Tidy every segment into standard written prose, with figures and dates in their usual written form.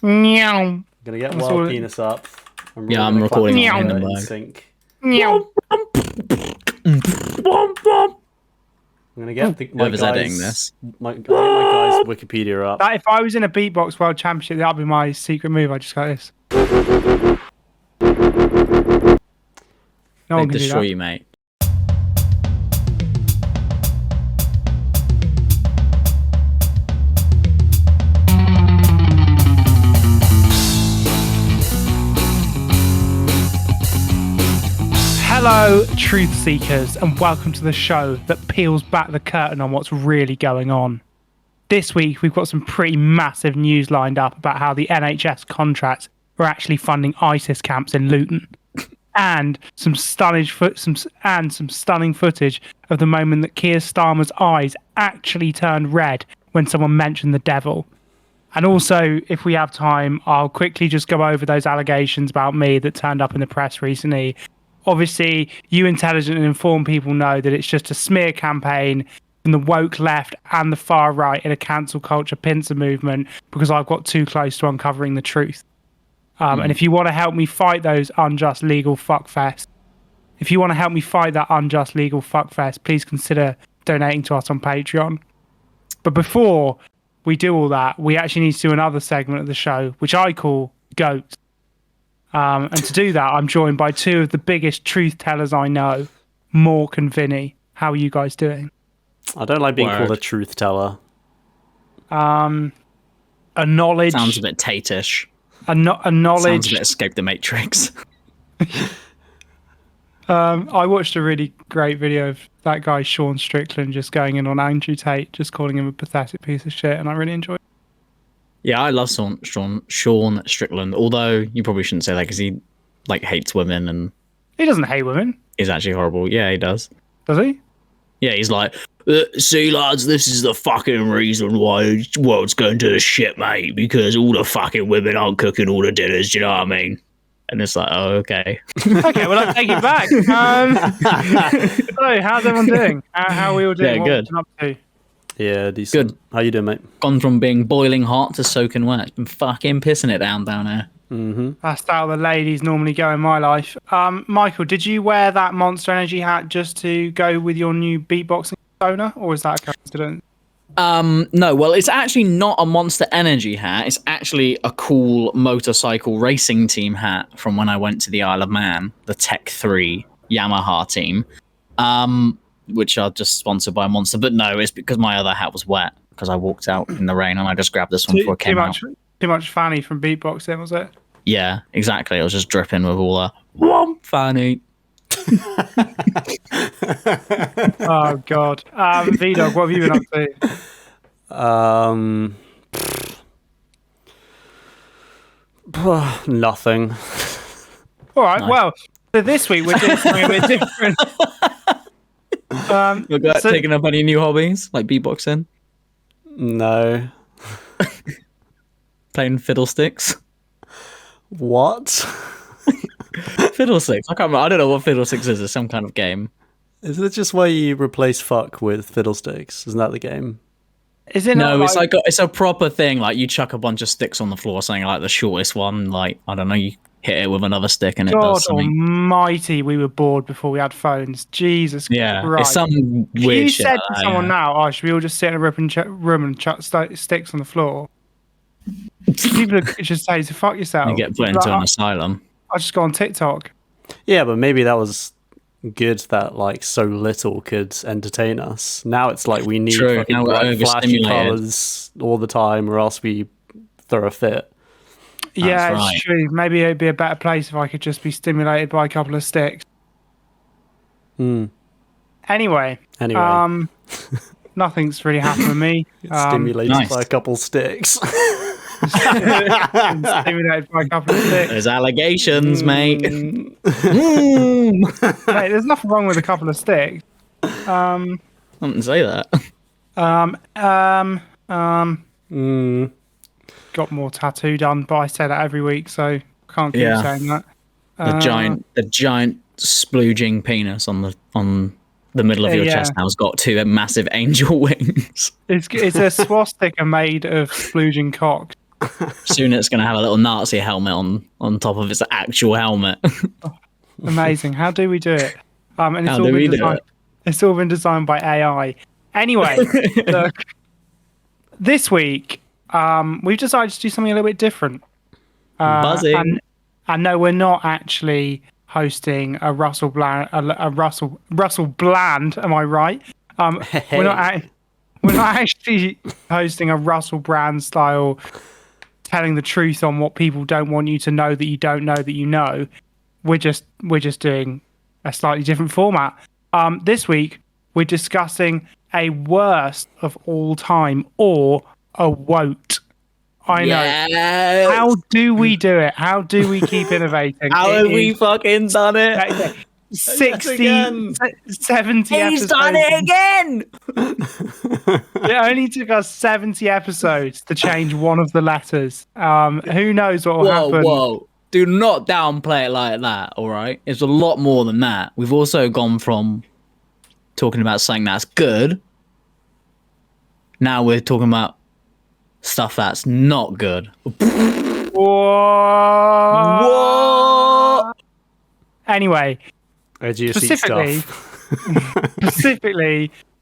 Meow. Gonna get That's wild all it- penis up. I'm gonna recording clap on in Hindenburg. sync. Meow. I'm gonna get my Whoever's editing guy's this. my guy's Wikipedia up. That, if I was in a beatbox world championship, that'd be my secret move. I just got this. No They one can do destroy that. you, mate. Hello, truth seekers, and welcome to the show that peels back the curtain on what's really going on. This week, we've got some pretty massive news lined up about how the NHS contracts are actually funding ISIS camps in Luton, and some stunning footage of the moment that Keir Starmer's eyes actually turned red when someone mentioned the devil. And also, if we have time, I'll quickly just go over those allegations about me that turned up in the press recently. Obviously, you intelligent and informed people know that it's just a smear campaign from the woke left and the far right in a cancel culture pincer movement because I've got too close to uncovering the truth. And if you want to help me fight those unjust legal fuckfests, please consider donating to us on Patreon. But before we do all that, we actually need to do another segment of the show, which I call Goats. And to do that, I'm joined by two of the biggest truth tellers I know, Mork and Vinny. How are you guys doing? I don't like being called a truth teller. A knowledge. Sounds a bit Tate-ish. A knowledge. Sounds a bit Escape the Matrix. I watched a really great video of that guy Sean Strickland just going in on Andrew Tate, just calling him a pathetic piece of shit, and I really enjoyed it. Yeah, I love Sean Strickland, although you probably shouldn't say that because he hates women and He doesn't hate women, is actually horrible. Yeah, he does. does he? Yeah, he's like, see lads, this is the fucking reason why the world's going to the shit, mate, because all the fucking women aren't cooking all the dinners, do you know what I mean? And it's like, oh, okay. Okay, well, I'll take it back. So, how's everyone doing? How are we all doing? Yeah, What good. have you been up to? Yeah, decent. Good. How you doing, mate? Gone from being boiling hot to soaking wet. Been fucking pissing it down here. That's how the ladies normally go in my life. Michael, did you wear that Monster Energy hat just to go with your new beatboxing persona, or was that a coincidence? No, well, it's actually not a Monster Energy hat. It's actually a cool motorcycle racing team hat from when I went to the Isle of Man, the Tech 3 Yamaha team, which are just sponsored by Monster. But no, it's because my other hat was wet because I walked out in the rain and I just grabbed this one before it came out. Too much fanny from beatboxing, was it? Yeah, exactly. I was just dripping with all the womp fanny. Oh, God. V-Dog, what have you been up to? Nothing. All right, Nice. well, so this week we're doing something a bit different. Taking up any new hobbies like beatboxing, No. playing fiddlesticks. What? Fiddlesticks. I can't remember. I don't know what fiddlesticks is. It's some kind of game. Isn't it just where you replace fuck with fiddlesticks? Isn't that the game? Is it No, not it's a proper thing. Like you chuck a bunch of sticks on the floor, something like the shortest one. Like I don't know, you hit it with another stick and it God does something. almighty, we were bored before we had phones. Jesus Yeah, Christ. it's some If weird you shit. said like to that, someone yeah. now, oh, should we all just sit in a room and chuck sticks on the floor? People would just say to fuck yourself. You get put Like, into an asylum. I'll just go on TikTok. Yeah, but maybe that was good that so little could entertain us. Now it's like we need True, fucking now we're bright, flashy overstimulated. colours all the time or else we throw a fit. Yeah, it's right. true. Maybe it'd be a better place if I could just be stimulated by a couple of sticks. Anyway, nothing's really happened with me. Stimulated Nice. by a couple sticks. Stimulated by a couple of sticks. There's allegations, mate. Mate, there's nothing wrong with a couple of sticks. I didn't say that. Got more tattoo done, but I say that every week, so I can't keep Yeah. saying that. The giant splooging penis on the middle of your Yeah. chest now has got two massive angel wings. It's a swastika made of splooging cock. Soon it's going to have a little Nazi helmet on top of its actual helmet. Amazing. How do we do it? And it's How all do been we do designed. it? It's all been designed by AI. Anyway, look, this week we've decided to do something a little bit different. Buzzing. And no, we're not actually hosting a Russell Bland. Russell Bland. Am I right? We're not. We're not actually hosting a Russell Brand style, telling the truth on what people don't want you to know that you don't know that you know. We're just doing a slightly different format. This week we're discussing a worst of all time or a wote. I know. How do we do it? How do we keep innovating? How have we fucking done it? 60, 70 He's episodes. done it again! It only took us 70 episodes to change one of the letters. Who knows what will happen? Whoa. Do not downplay it like that, all right? It's a lot more than that. We've also gone from talking about something that's good. Now we're talking about stuff that's not good. Whoa! Anyway, specifically,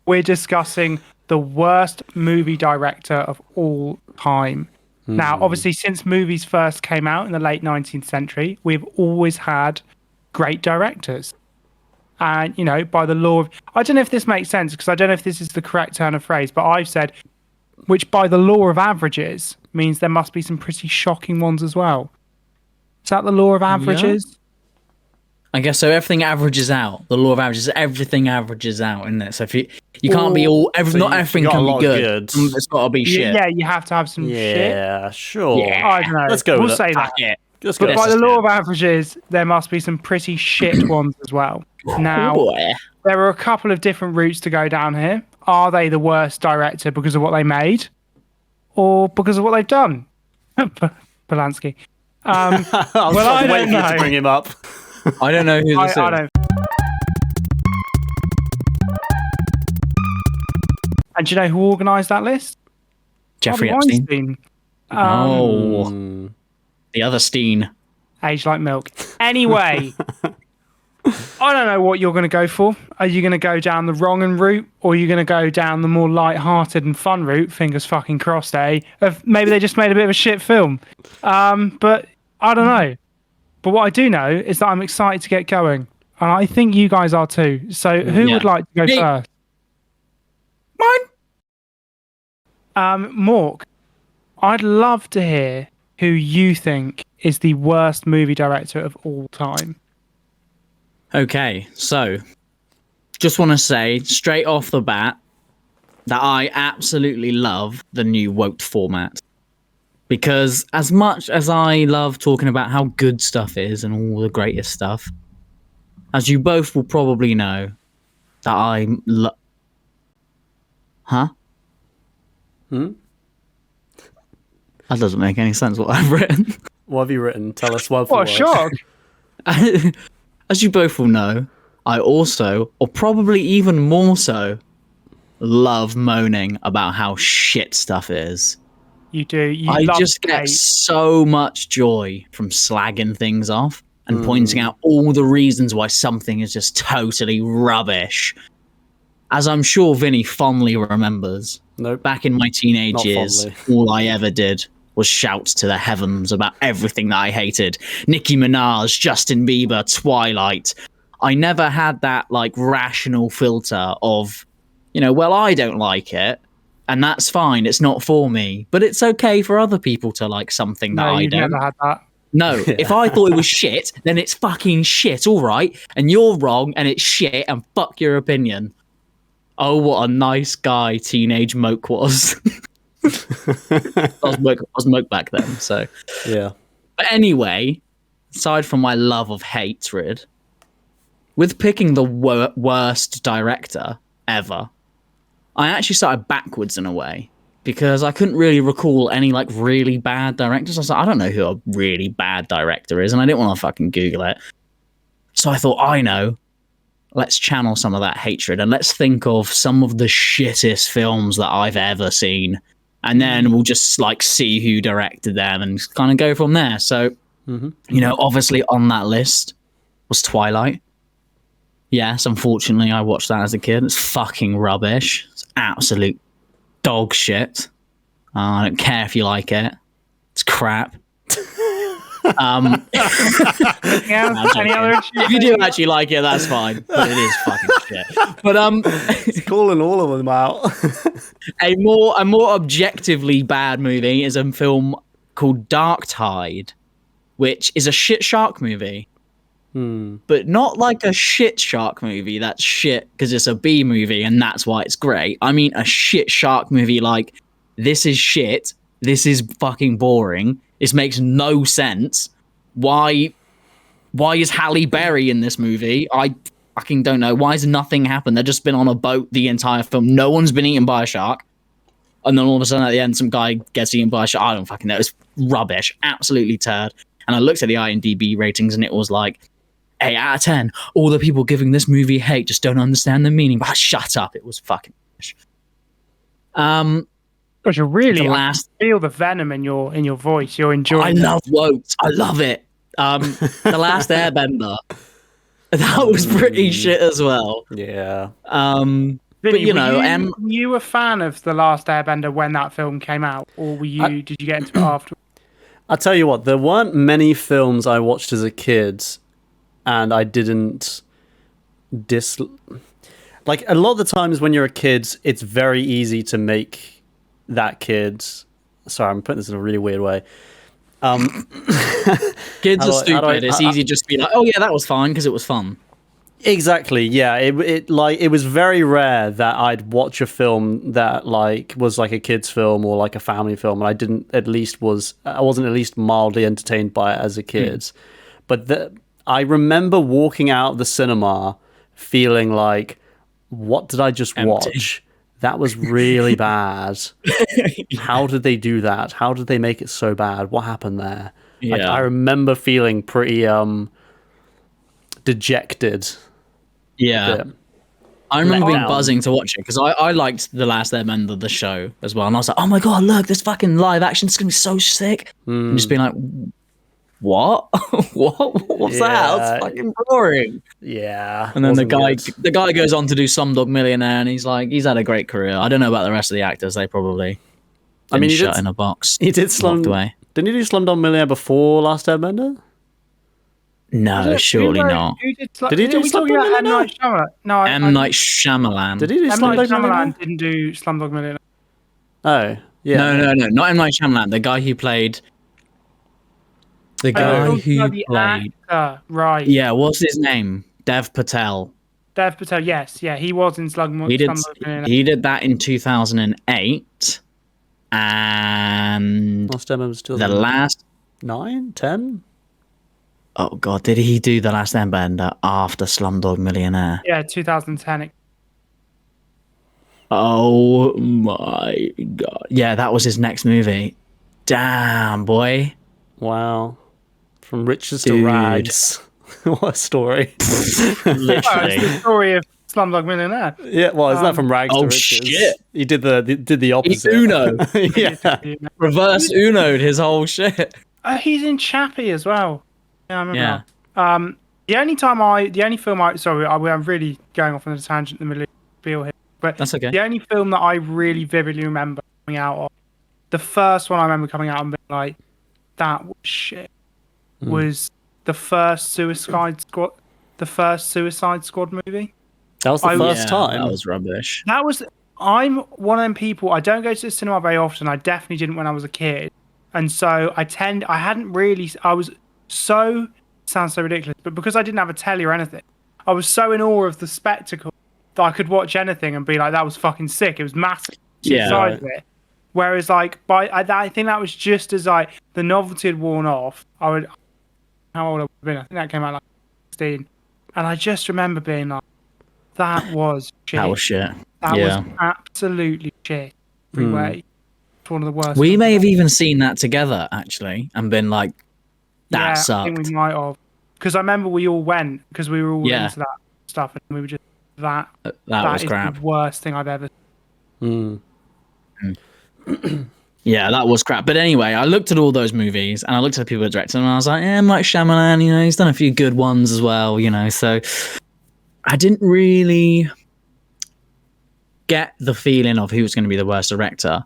we're discussing the worst movie director of all time. Now, obviously, since movies first came out in the late 19th century, we've always had great directors. And, you know, by the law of... I don't know if this makes sense, because I don't know if this is the correct turn of phrase, but I've said, which by the law of averages means there must be some pretty shocking ones as well. Is that the law of averages? Yeah. I guess so. Everything averages out. The law of averages, everything averages out, isn't it? So if you can't be all, not everything can be good. It's got to be shit. Yeah, you have to have some shit. Yeah, sure. Yeah, I don't know. Let's go. We'll with say it. that. Let's go. But by the law of averages, there must be some pretty shit ones as well. Now, there are a couple of different routes to go down here. Are they the worst director because of what they made, or because of what they've done? Polanski. I was waiting to bring him up. I don't know who this is. I don't. And do you know who organised that list? Jeffrey Epstein. The other Steen. Aged like milk. Anyway, I don't know what you're going to go for. Are you going to go down the wrong route, or are you going to go down the more light-hearted and fun route? Fingers fucking crossed, eh? Of maybe they just made a bit of a shit film. But I don't know. But what I do know is that I'm excited to get going. And I think you guys are too. So who would like to go first? Mine. Mork, I'd love to hear who you think is the worst movie director of all time. Okay, so just want to say straight off the bat that I absolutely love the new woke format. Because as much as I love talking about how good stuff is and all the greatest stuff, as you both will probably know, that I Huh? Hmm? That doesn't make any sense what I've written. What have you written? Tell us word for What a shock. As you both will know, I also, or probably even more so, love moaning about how shit stuff is. You do. I just get so much joy from slagging things off and pointing out all the reasons why something is just totally rubbish. As I'm sure Vinny fondly remembers, back in my teenage years, all I ever did was shout to the heavens about everything that I hated. Nicki Minaj, Justin Bieber, Twilight. I never had that like rational filter of, well, I don't like it. And that's fine. It's not for me. But it's okay for other people to like something that I don't. Never had that. No, if I thought it was shit, then it's fucking shit, all right? And you're wrong, and it's shit, and fuck your opinion. Oh, what a nice guy teenage Moke was. I was Moke back then, so. Yeah. But anyway, aside from my love of hatred, with picking the worst director ever, I actually started backwards in a way because I couldn't really recall any like really bad directors. I was like, I don't know who a really bad director is, and I didn't want to fucking Google it. So I thought, I know. Let's channel some of that hatred and let's think of some of the shittest films that I've ever seen and then we'll just like see who directed them and kind of go from there. So, obviously on that list was Twilight. Yes, unfortunately, I watched that as a kid. It's fucking rubbish. It's absolute dog shit. I don't care if you like it. It's crap. Any other issues? If you do actually like it, that's fine. But it is fucking shit. But It's calling all of them out. a more objectively bad movie is a film called Dark Tide, which is a shit shark movie. But not like a shit shark movie that's shit because it's a B movie and that's why it's great. I mean a shit shark movie like, this is shit, this is fucking boring, this makes no sense. Why is Halle Berry in this movie? I fucking don't know. Why has nothing happened? They've just been on a boat the entire film. No one's been eaten by a shark. And then all of a sudden at the end, some guy gets eaten by a shark. I don't fucking know. It's rubbish. Absolutely turd. And I looked at the IMDb ratings and it was like, 8 out of 10. All the people giving this movie hate just don't understand the meaning. But shut up. It was fucking rubbish. Gosh, you're really The I feel the venom in your voice. You're enjoying I love Woat. I love it. The Last Airbender. That was pretty shit as well. Yeah. Vinny, But you know, were you a fan of The Last Airbender when that film came out, or did you get into it after? I'll tell you what, there weren't many films I watched as a kid and I didn't like a lot of the times when you're a kid, it's very easy to make that kid. Sorry, I'm putting this in a really weird way. Kids are stupid. It's easy just to be like, oh yeah, that was fine because it was fun. Exactly. Yeah. It was very rare that I'd watch a film that like was like a kid's film or like a family film, and I wasn't at least mildly entertained by it as a kid. But I remember walking out of the cinema feeling like, what did I just watch? That was really bad. How did they do that? How did they make it so bad? What happened there? Yeah. Like, I remember feeling pretty dejected. Yeah. I remember being buzzing to watch it because I liked The Last Airbender, the show, as well. And I was like, oh my God, look, this fucking live action is going to be so sick. And just being like, what? What's that? It's fucking boring. Yeah. And then the guy goes on to do Slumdog Millionaire, and he's had a great career. I don't know about the rest of the actors. They probably shut in a box. He did away. Didn't he do Slumdog Millionaire before Last Airbender? No, surely not. Did he do Slumdog Millionaire? M. Night Shyamalan? No, M. Night Shyamalan. Did he do M. Night Slumdog Millionaire? Shyamalan didn't do Slumdog Millionaire. Oh, yeah. No, not M. Night Shyamalan. The guy who played. The guy who played. Actor, right. Yeah, what's his name? Dev Patel. Dev Patel, yes. Yeah, he was in Slumdog Millionaire. He did that in 2008. And Last Airbender was still the last 9, 10? Oh God, did he do The Last Airbender after Slumdog Millionaire? Yeah, 2010. Oh my God. Yeah, that was his next movie. Damn, boy. Wow. From riches to rags. What a story. Literally. It's the story of Slumdog Millionaire. Yeah, well, isn't that from rags to riches? Shit. He did the opposite. He Uno. Yeah. Reverse Uno'd his whole shit. He's in Chappie as well. Yeah, I remember. Yeah. The only film I'm really going off on a tangent in the middle of the spiel here, but that's okay. The only film that I really vividly remember coming out of, the first one I remember coming out and being like, that was shit, was the first Suicide Squad movie. That was the first time. That was rubbish. I'm one of them people, I don't go to the cinema very often. I definitely didn't when I was a kid. And so sounds so ridiculous, but because I didn't have a telly or anything, I was so in awe of the spectacle that I could watch anything and be like, that was fucking sick. It was massive. Yeah. Whereas like I think that was just as like the novelty had worn off. How old I would have been? I think that came out like 16. And I just remember being like, that was shit. That was shit. That was absolutely shit. Every way. It's one of the worst. We may have even seen that together, actually, and been like, that sucked. I think we might have. Because I remember we all went, because we were all into that stuff, and we were just, that was is crap. the worst thing I've ever seen. Yeah, that was crap. But anyway, I looked at all those movies and I looked at the people that directed them and I was like, Mike Shyamalan, he's done a few good ones as well, so I didn't really get the feeling of who was going to be the worst director.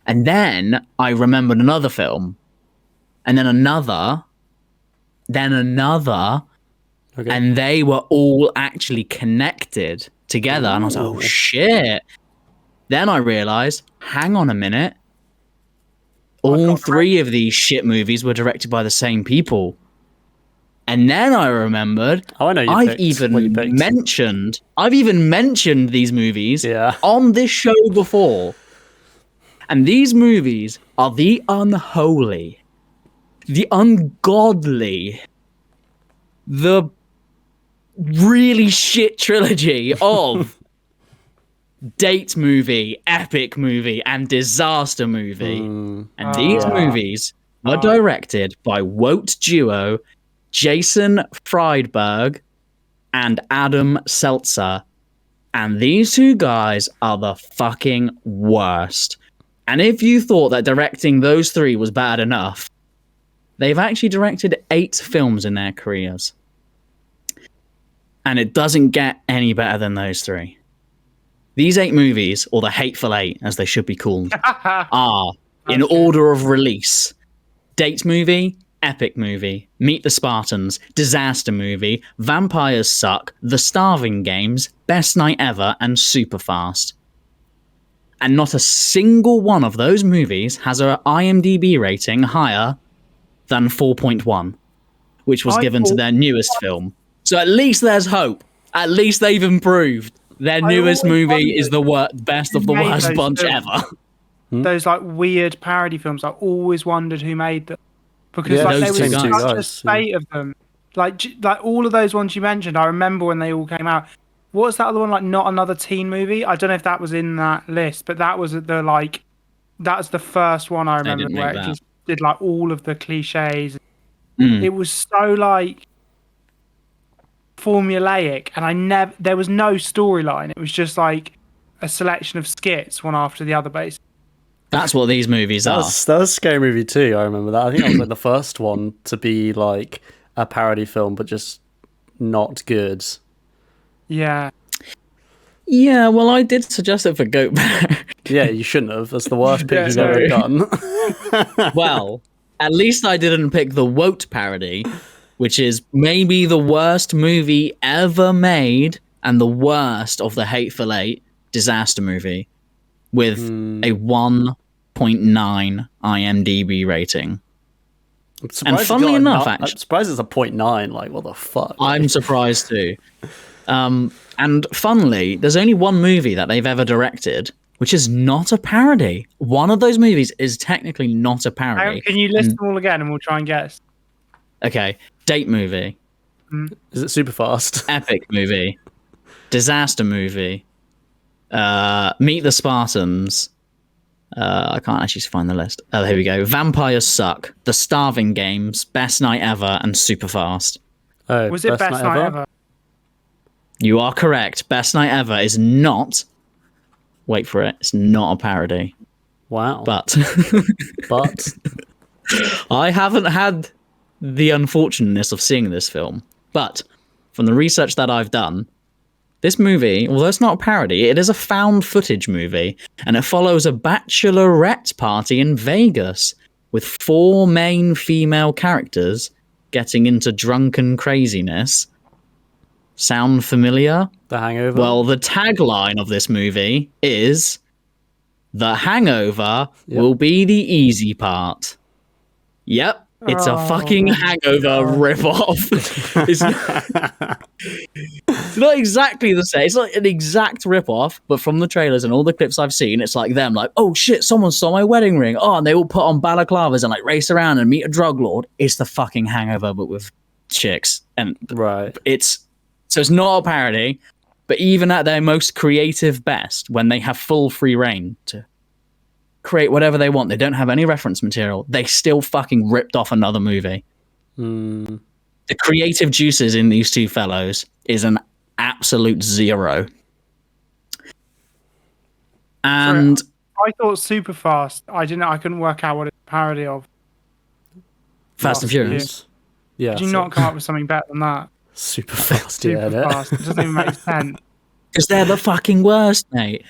And then I remembered another film, and then another, Okay. and they were all actually connected together. And I was like, oh shit. Then I realized, hang on a minute. All three of these shit movies were directed by the same people. And then I remembered, Oh, I know I've even mentioned these movies on this show before. And these movies are the unholy, the ungodly, the really shit trilogy of date movie, epic movie, and disaster movie. And these movies were directed by Wout duo Jason Friedberg and Adam Seltzer. And these two guys are the fucking worst. And if you thought that directing those three was bad enough, they've actually directed 8 films in their careers. And it doesn't get any better than those 3. These 8 movies, or the Hateful 8, as they should be called, are, in order of release, date movie, epic movie, Meet the Spartans, disaster movie, Vampires Suck, The Starving Games, Best Night Ever, and Superfast. And not a single one of those movies has an IMDb rating higher than 4.1, which was given to their newest film. So at least there's hope. At least they've improved. Their newest movie is the best of the worst bunch ever. Those like weird parody films, I always wondered who made them. Because like, there was such a spate of them. Like all of those ones you mentioned, I remember when they all came out. What was that other one, like Not Another Teen Movie? I don't know if that was in that list, but that was that's the first one I remember where it just did like all of the cliches. It was so like formulaic, and there was no storyline. It was just like a selection of skits, one after the other, basically. That's what these movies are. That was a scary movie too. I remember that. I think that was like the first one to be like a parody film, but just not good. Yeah. Yeah, well, I did suggest it for Goat Bear. Yeah, you shouldn't have. That's the worst pick you've ever done. Well, at least I didn't pick the Woat parody, which is maybe the worst movie ever made and the worst of the Hateful Eight disaster movie, with a 1.9 IMDb rating. And funnily enough, I'm surprised it's a 0.9. Like, what the fuck? I'm surprised too. And funnily, there's only one movie that they've ever directed which is not a parody. One of those movies is technically not a parody. Can you list them all again and we'll try and guess? Okay. Date movie. Is it Superfast? Epic movie. Disaster movie. Meet the Spartans. I can't actually find the list. Oh, here we go. Vampires Suck. The Starving Games. Best Night Ever. And Superfast. Oh, was it Best Night Ever? You are correct. Best Night Ever is not... Wait for it. It's not a parody. Wow. But I haven't had the unfortunateness of seeing this film. But from the research that I've done, this movie, although it's not a parody, it is a found footage movie, and it follows a bachelorette party in Vegas with 4 main female characters getting into drunken craziness. Sound familiar? The Hangover? Well, the tagline of this movie is, "The hangover will be the easy part." Yep. It's a fucking Hangover ripoff. It's not exactly the same. It's like an exact ripoff, but from the trailers and all the clips I've seen, it's like them like, oh shit, someone stole my wedding ring. Oh, and they all put on balaclavas and like race around and meet a drug lord. It's the fucking Hangover, but with chicks. And right. So it's not a parody, but even at their most creative best, when they have full free reign to create whatever they want, they don't have any reference material, they still fucking ripped off another movie. The creative juices in these two fellows is an absolute zero. And I thought Super Fast. I couldn't work out what it's a parody of. Fast and Furious. Yeah. Did you not come up with something better than that? Super fast? Super Yeah. Fast. It doesn't even make sense. Because they're the fucking worst, mate.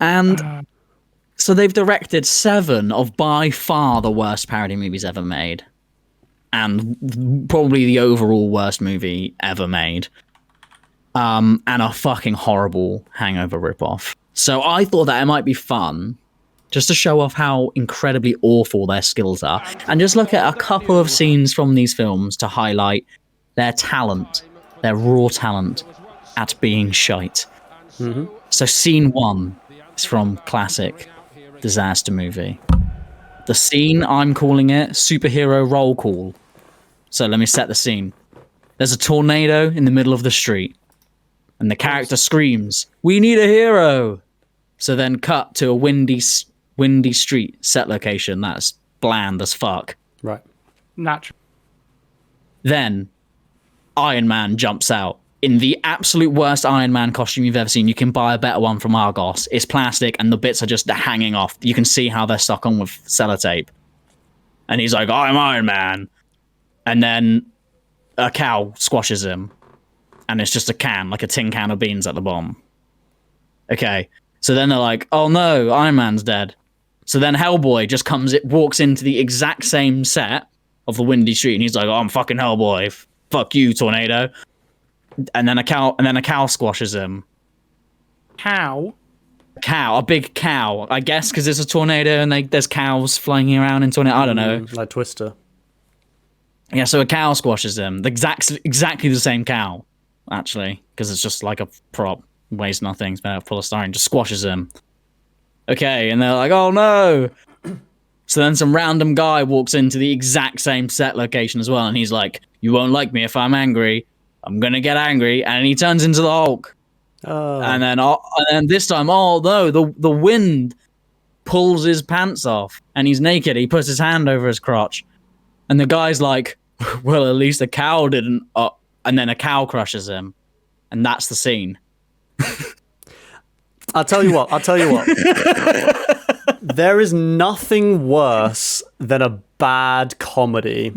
And so they've directed 7 of by far the worst parody movies ever made. And probably the overall worst movie ever made. And a fucking horrible Hangover ripoff. So I thought that it might be fun just to show off how incredibly awful their skills are. And just look at a couple of scenes from these films to highlight their talent, their raw talent at being shite. Mm-hmm. So scene 1 is from classic disaster movie. The scene, I'm calling it superhero roll call. So let me set the scene. There's a tornado in the middle of the street. And the character screams, "We need a hero!" So then cut to a windy street set location that's bland as fuck. Right. Natural. Then Iron Man jumps out in the absolute worst Iron Man costume you've ever seen. You can buy a better one from Argos. It's plastic and the bits are just hanging off. You can see how they're stuck on with sellotape. And he's like, "I'm Iron Man." And then a cow squashes him. And it's just a can, like a tin can of beans at the bottom. Okay. So then they're like, "Oh no, Iron Man's dead." So then Hellboy just walks into the exact same set of the windy street, and he's like, "Oh, I'm fucking Hellboy. Fuck you, tornado." And then a cow squashes him. Cow? A big cow, I guess, because it's a tornado and there's cows flying around in tornado. I don't know. Like Twister. Yeah, so a cow squashes him. Exactly the same cow, actually, because it's just like a prop. Weighs nothing. It's made out of polystyrene. Just squashes him. Okay, and they're like, "Oh no!" So then some random guy walks into the exact same set location as well, and he's like, "You won't like me if I'm angry. I'm gonna get angry," and he turns into the Hulk. And then this time, oh no, the wind pulls his pants off, and he's naked. He puts his hand over his crotch, and the guy's like, "Well, at least a cow didn't." And then a cow crushes him, and that's the scene. I'll tell you what. There is nothing worse than a bad comedy.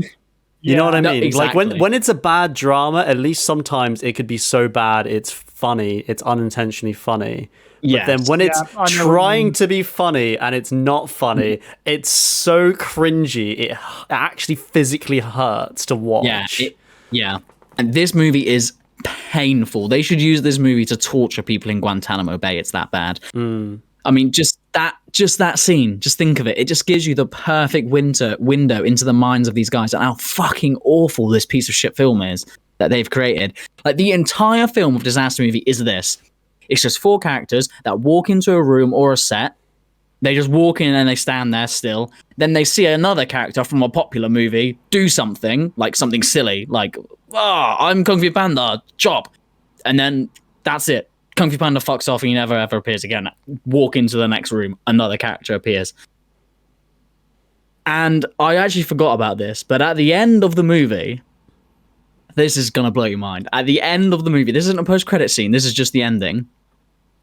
You know what I mean? Exactly. Like when it's a bad drama, at least sometimes it could be so bad it's funny, it's unintentionally funny. But then when it's trying to be funny and it's not funny, it's so cringy. It actually physically hurts to watch. Yeah. And this movie is painful. They should use this movie to torture people in Guantanamo Bay. It's that bad. I mean, just that scene, just think of it. It just gives you the perfect window into the minds of these guys and how fucking awful this piece of shit film is that they've created. Like, the entire film of Disaster Movie is this. It's just 4 characters that walk into a room or a set. They just walk in and they stand there still. Then they see another character from a popular movie do something, like something silly, like, I'm Kung Fu Panda, chop. And then that's it. Kung Fu Panda fucks off and he never ever appears again. Walk into the next room, another character appears. And I actually forgot about this, but at the end of the movie, this is going to blow your mind. At the end of the movie, this isn't a post-credit scene, this is just the ending.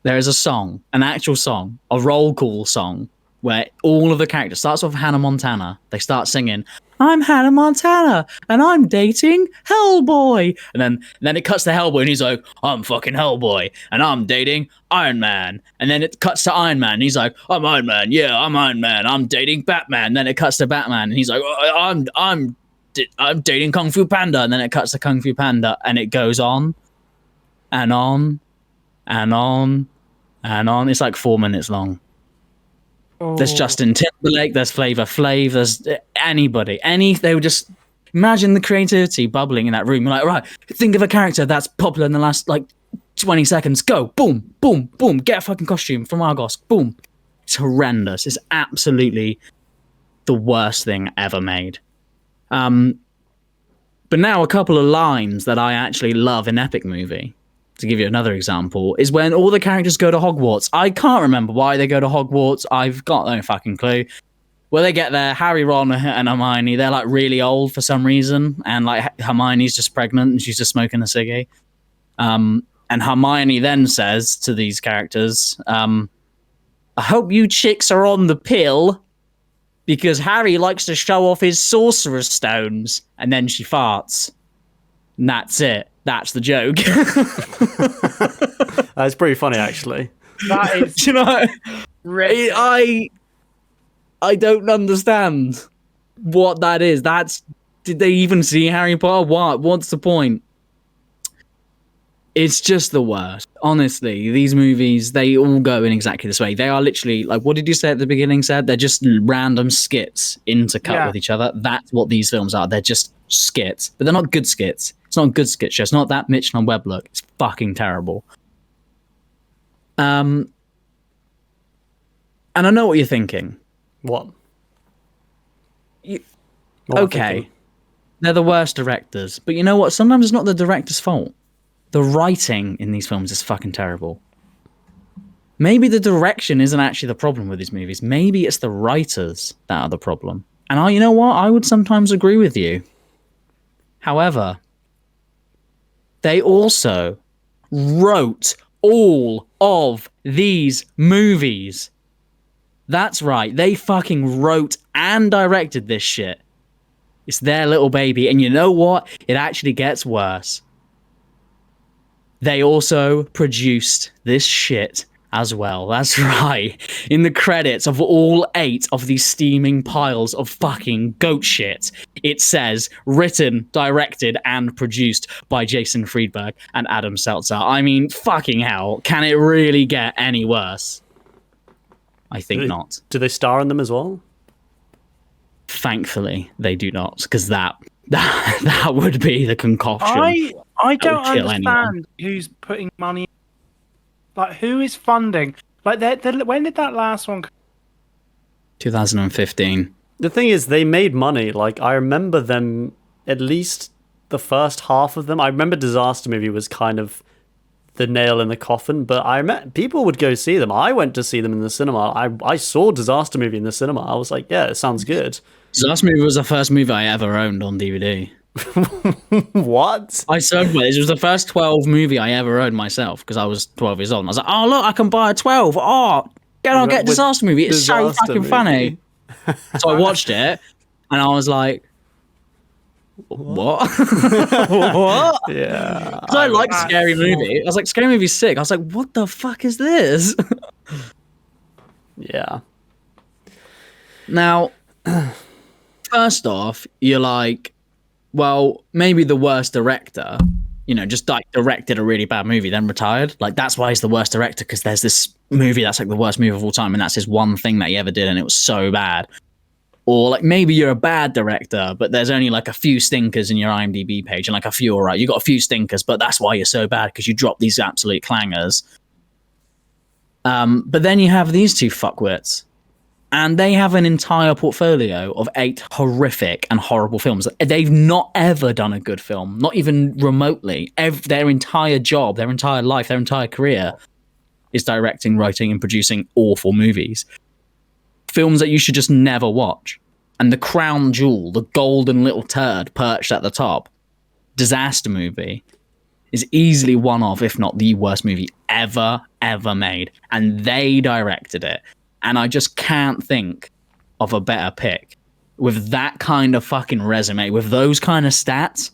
There is a song, an actual song, a roll call song, where all of the characters, starts off Hannah Montana, they start singing, "I'm Hannah Montana, and I'm dating Hellboy." And then it cuts to Hellboy, and he's like, "I'm fucking Hellboy, and I'm dating Iron Man." And then it cuts to Iron Man, and he's like, "I'm Iron Man, yeah, I'm Iron Man, I'm dating Batman." And then it cuts to Batman, and he's like, I'm dating Kung Fu Panda." And then it cuts to Kung Fu Panda, and it goes on, and on, and on, and on. It's like 4 minutes long. There's Justin Timberlake, there's Flavor Flav, there's anybody. They would just imagine the creativity bubbling in that room. You're like, right, think of a character that's popular in the last like 20 seconds. Go, boom, boom, boom. Get a fucking costume from Argos. Boom. It's horrendous. It's absolutely the worst thing ever made. But now a couple of lines that I actually love in Epic Movie, to give you another example, is when all the characters go to Hogwarts. I can't remember why they go to Hogwarts. I've got no fucking clue. Well, they get there, Harry, Ron, and Hermione, they're like really old for some reason, and like Hermione's just pregnant and she's just smoking a ciggy. And Hermione then says to these characters, I hope you chicks are on the pill because Harry likes to show off his sorcerer's stones. And then she farts. And that's it. That's the joke. It's pretty funny, actually. That is, You know, really, I don't understand what that is. Did they even see Harry Potter? What's the point? It's just the worst. Honestly, these movies, they all go in exactly this way. They are literally, like, what did you say at the beginning, They're just random skits intercut with each other. That's what these films are. They're just skits. But they're not good skits. It's not a good skit show. It's not that Mitchell and Webb look. It's fucking terrible. And I know what you're thinking. What? You, What am I okay, thinking? they're the worst directors. But you know what? Sometimes it's not the director's fault. The writing in these films is fucking terrible. Maybe the direction isn't actually the problem with these movies. Maybe it's the writers that are the problem. And you know what? I would sometimes agree with you. However, they also wrote all of these movies. That's right. They fucking wrote and directed this shit. It's their little baby. And you know what? It actually gets worse. They also produced this shit as well. That's right. In the credits of all 8 of these steaming piles of fucking goat shit, it says written, directed, and produced by Jason Friedberg and Adam Seltzer. I mean, fucking hell. Can it really get any worse? I think not. Do they star in them as well? Thankfully, they do not, because that would be the concoction. I don't kill understand anyone. who's putting money. Like, who is funding? Like, when did that last one? 2015. The thing is, they made money. Like, I remember them, at least the first half of them. I remember Disaster Movie was kind of the nail in the coffin, but people would go see them. I went to see them in the cinema. I saw Disaster Movie in the cinema. I was like, yeah, it sounds good. Disaster Movie was the first movie I ever owned on DVD. What? I swear, this was the first 12 movie I ever owned myself because I was 12 years old. And I was like, oh, look, I can buy a 12. Oh, get With Disaster Movie. It's so Disaster fucking Movie. funny. So I watched it and I was like, what? What? Yeah. Because I like Scary Movie. I was like, Scary Movie's sick. I was like, what the fuck is this? Yeah. Now, first off, you're like, well, maybe the worst director, just like directed a really bad movie, then retired. Like, that's why he's the worst director, because there's this movie that's like the worst movie of all time, and that's his one thing that he ever did, and it was so bad. Or like maybe you're a bad director, but there's only like a few stinkers in your IMDb page, and like a few, all right, you got a few stinkers, but that's why you're so bad, because you dropped these absolute clangers. But then you have these two fuckwits. And they have an entire portfolio of 8 horrific and horrible films. They've not ever done a good film, not even remotely. Their entire job, their entire life, their entire career is directing, writing, and producing awful movies. Films that you should just never watch. And the crown jewel, the golden little turd perched at the top, Disaster Movie, is easily one of, if not the worst movie ever made. And they directed it. And I just can't think of a better pick. With that kind of fucking resume, with those kind of stats,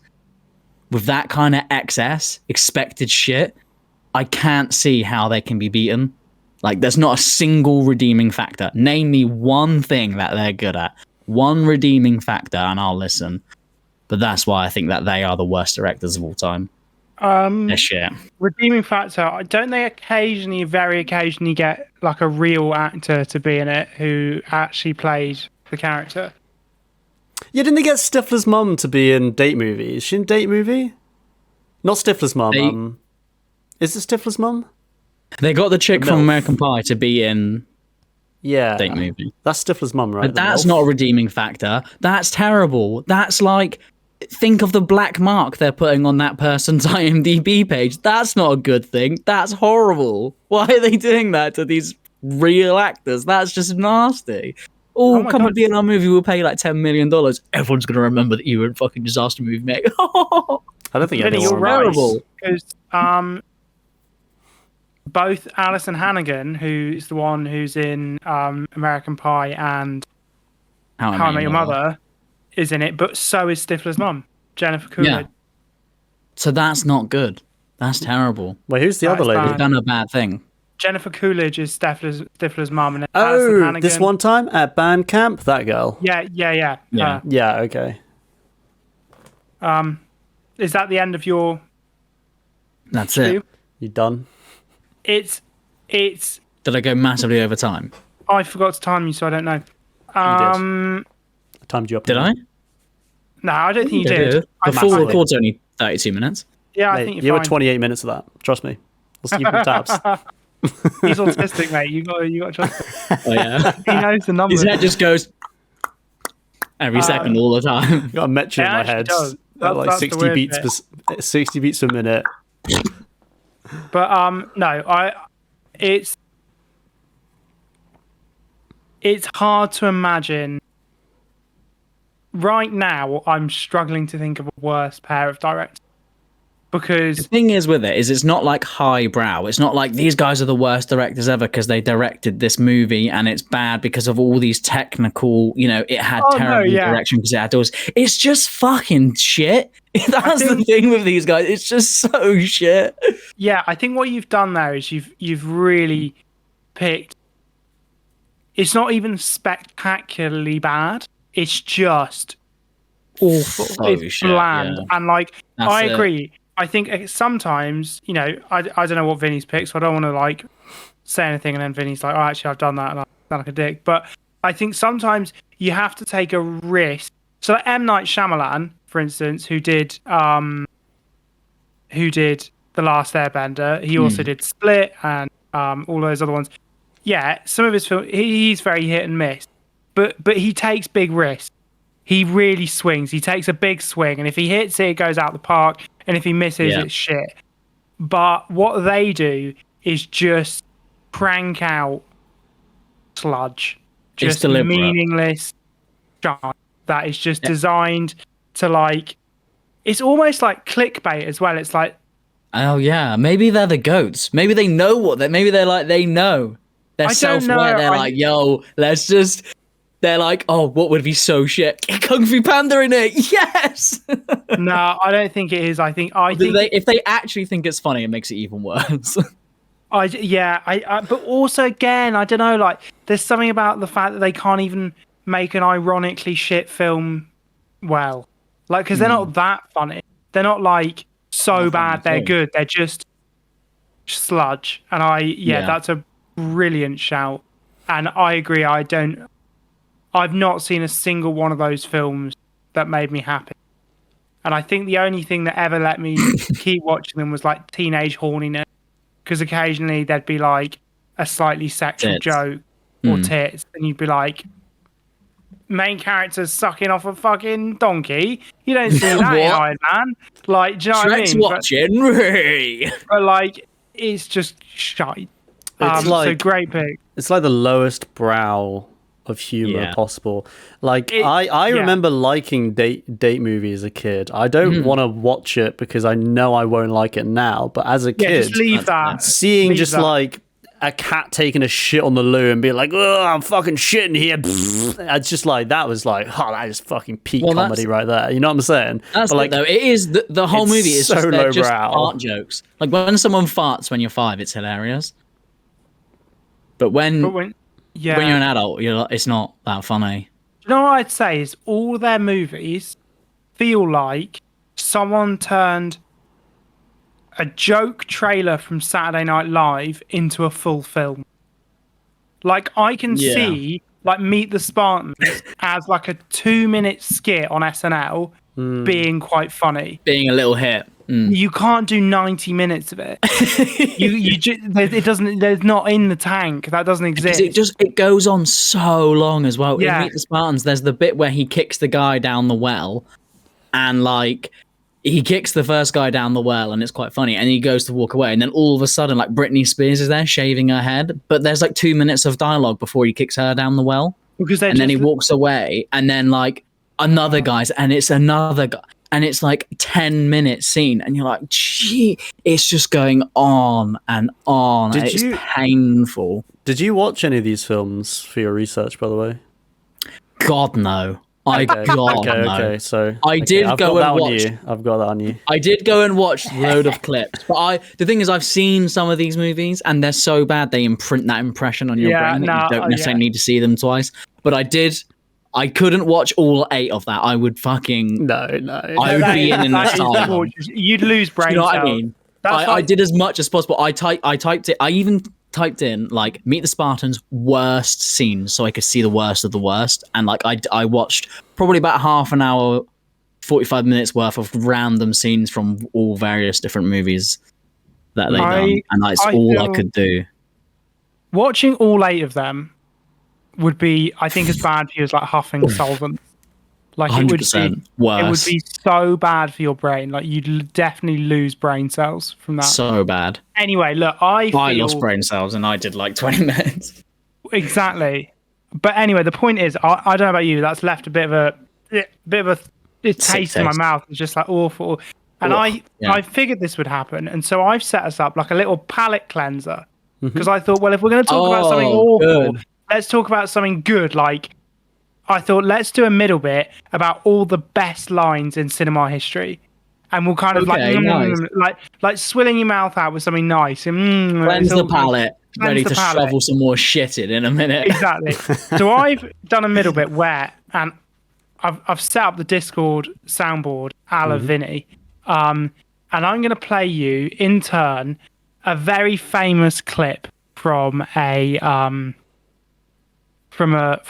with that kind of excess, expected shit, I can't see how they can be beaten. Like, there's not a single redeeming factor. Name me one thing that they're good at. One redeeming factor, and I'll listen. But that's why I think that they are the worst directors of all time. They're shit. Redeeming factor. Don't they very occasionally get like a real actor to be in it who actually played the character? Yeah, didn't they get Stifler's mum to be in Date Movie? Is she in Date Movie? Not Stifler's mum. Is it Stifler's mum? They got the chick The from MILF. American Pie to be in Date Movie. That's Stifler's mum, right? But that's not a redeeming factor. That's terrible. That's like, think of the black mark they're putting on that person's IMDb page. That's not a good thing. That's horrible. Why are they doing that to these real actors? That's just nasty. Oh, my come God. and be in our movie. We'll pay like $10 million. Everyone's going to remember that you were in fucking Disaster Movie, mate. I don't think Vinny, anyone you're right. terrible. Because both Alison Hannigan, who's the one who's in American Pie and How I Met Your Mother, is in it, but so is Stifler's mum, Jennifer Coolidge. Yeah. So that's not good. That's terrible. Wait, who's the other lady? They've done a bad thing. Jennifer Coolidge is Stifler's mum, and Alison Hannigan. This one time at band camp, that girl. Yeah. Yeah, okay. Is that the end of your? That's review? it. You done? It's. Did I go massively over time? I forgot to time you, so I don't know. You did. I timed you up. Did I? No, I don't think you did. The full record's only 32 minutes. Yeah, I Mate, think you you're were fine. 28 minutes of that. Trust me. Let's keep the tabs. He's autistic, mate. You got to trust him. Oh yeah. He knows the numbers. His head just goes every second, all the time. Got a metric in my actually head. does. Like That's the 60 weird beats bit. per 60 beats per minute. But no, it's hard to imagine. Right now, I'm struggling to think of a worse pair of directors because The thing is with it is it's not like highbrow. It's not like these guys are the worst directors ever because they directed this movie and it's bad because of all these technical, it had terrible direction because it had those. It's just fucking shit. That's the thing with these guys. It's just so shit. Yeah, I think what you've done there is you've really picked. It's not even spectacularly bad. It's just awful. So it's shit, bland, yeah. and That's I it. agree. I think sometimes, I don't know what Vinny's picked, so I don't want to say anything, and then Vinny's like, "Oh, actually, I've done that," and I sound like a dick. But I think sometimes you have to take a risk. So M. Night Shyamalan, for instance, who did The Last Airbender, he also did Split and all those other ones. Yeah, some of his films, he's very hit and miss, but he takes big risks. He really swings. He takes a big swing, and if he hits it, it goes out the park, and if he misses, it's shit. But what they do is just crank out sludge, just meaningless shit that is just designed to it's almost like clickbait as well. It's like, oh yeah, maybe they're the goats. Maybe they know maybe they know. They're self-aware. They're like, yo, let's just. They're like, oh, what would be so shit? Kung Fu Panda in it, yes. No, I don't think it is. I think if they actually think it's funny, it makes it even worse. But also again, I don't know. There's something about the fact that they can't even make an ironically shit film well, because they're not that funny. They're not so bad they're good. They're just sludge. And that's a brilliant shout. And I agree. I've not seen a single one of those films that made me happy. And I think the only thing that ever let me keep watching them was teenage horniness, because occasionally there'd be a slightly sexual joke or tits, and you'd be like, main character's sucking off a fucking donkey. You don't see that in Iron Man. Do you know what I mean? Watching. But it's just shite. So great pick. It's like the lowest brow of humor possible. I remember liking date movie as a kid. I don't want to watch it because I know I won't like it now, but as a kid, just leave that. Seeing a cat taking a shit on the loo and being like, oh, I'm fucking shitting here. It's just that was that is fucking peak comedy right there. You know what I'm saying? That's though. It is the whole movie is so just lowbrow. fart jokes. When someone farts when you're 5, it's hilarious. But when you're an adult, it's not that funny. You know what I'd say is all their movies feel like someone turned a joke trailer from Saturday Night Live into a full film. I can see Meet the Spartans as a 2-minute skit on SNL being quite funny, being a little hit. You can't do 90 minutes of it. It doesn't. There's not in the tank. That doesn't exist. It goes on so long as well. Yeah. In Meet the Spartans, there's the bit where he kicks the guy down the well, and he kicks the first guy down the well, and it's quite funny. And he goes to walk away, and then all of a sudden, Britney Spears is there shaving her head, but there's 2 minutes of dialogue before he kicks her down the well, then he walks away, and then another guy's, and it's another guy. and it's like 10-minute scene, and you're like, gee, it's just going on and on. It's painful. Did you watch any of these films for your research, by the way? God no. Okay. So I did I've go got and that watch. on you. I've got that on you. I did go and watch a load of clips, but the thing is, I've seen some of these movies, and they're so bad they imprint that impression on your brain that you don't necessarily need to see them twice. But I couldn't watch all 8 of that. I would fucking No. I would be in an asylum. You'd lose brain You know what cells. I mean? I did as much as possible. I typed it. I even typed in like Meet the Spartans worst scenes so I could see the worst of the worst, and like I watched probably about half an hour, 45 minutes worth of random scenes from all various different movies that they done, and that's all I could do. Watching all 8 of them would be, I think, as bad for you as like huffing solvent. Like 100% worse. It would be so bad for your brain. Like you'd definitely lose brain cells from that. So bad. Anyway, look, I lost brain cells and I did like 20 minutes. Exactly. But anyway, the point is, I don't know about you. That's left a bit of a taste in my mouth. It's just like awful. And I figured this would happen, and so I've set us up like a little palate cleanser because I thought, well, if we're going to talk about something awful, let's talk about something good. Like I thought, let's do a middle bit about all the best lines in cinema history, and we'll kind of like swilling your mouth out with something nice and cleanse the palate. Ready to shovel some more shit in a minute. Exactly. So I've done a middle bit where, and I've set up the Discord soundboard a la Vinny, and I'm going to play you in turn a very famous clip from a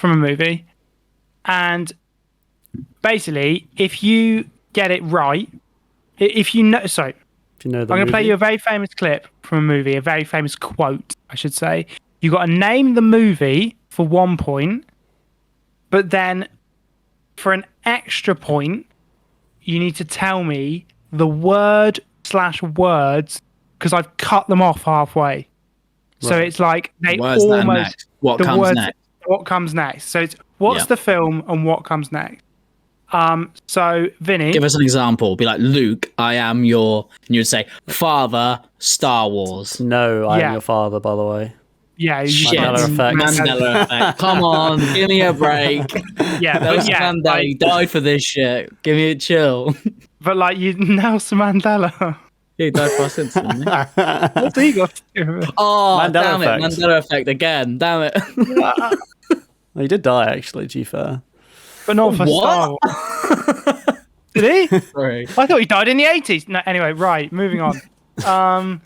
movie, and basically, if you get it right, if you know, I'm going to play you a very famous clip from a movie, a very famous quote, I should say. You got to name the movie for 1 point, but then for an extra point, you need to tell me the word/words because I've cut them off halfway. Right. So it's like they almost what comes next. What comes next? So it's what's the film and what comes next. So Vinny, give us an example. Be like, Luke, I am your, and you would say, Father, Star Wars. No, I am your father, by the way. Yeah, shit. Mandela effect. Come on, give me a break. Yeah, Nelson Mandela, he died for this shit. Give me a chill. But like Nelson Mandela. He died for us instantly. What's he got to do with it? Oh, Mandela damn effect. It. Mandela effect again. Damn it. Well, he did die, actually, to be fair. But not for Star Wars. Did he? Sorry. I thought he died in the 80s. No, anyway, right, moving on.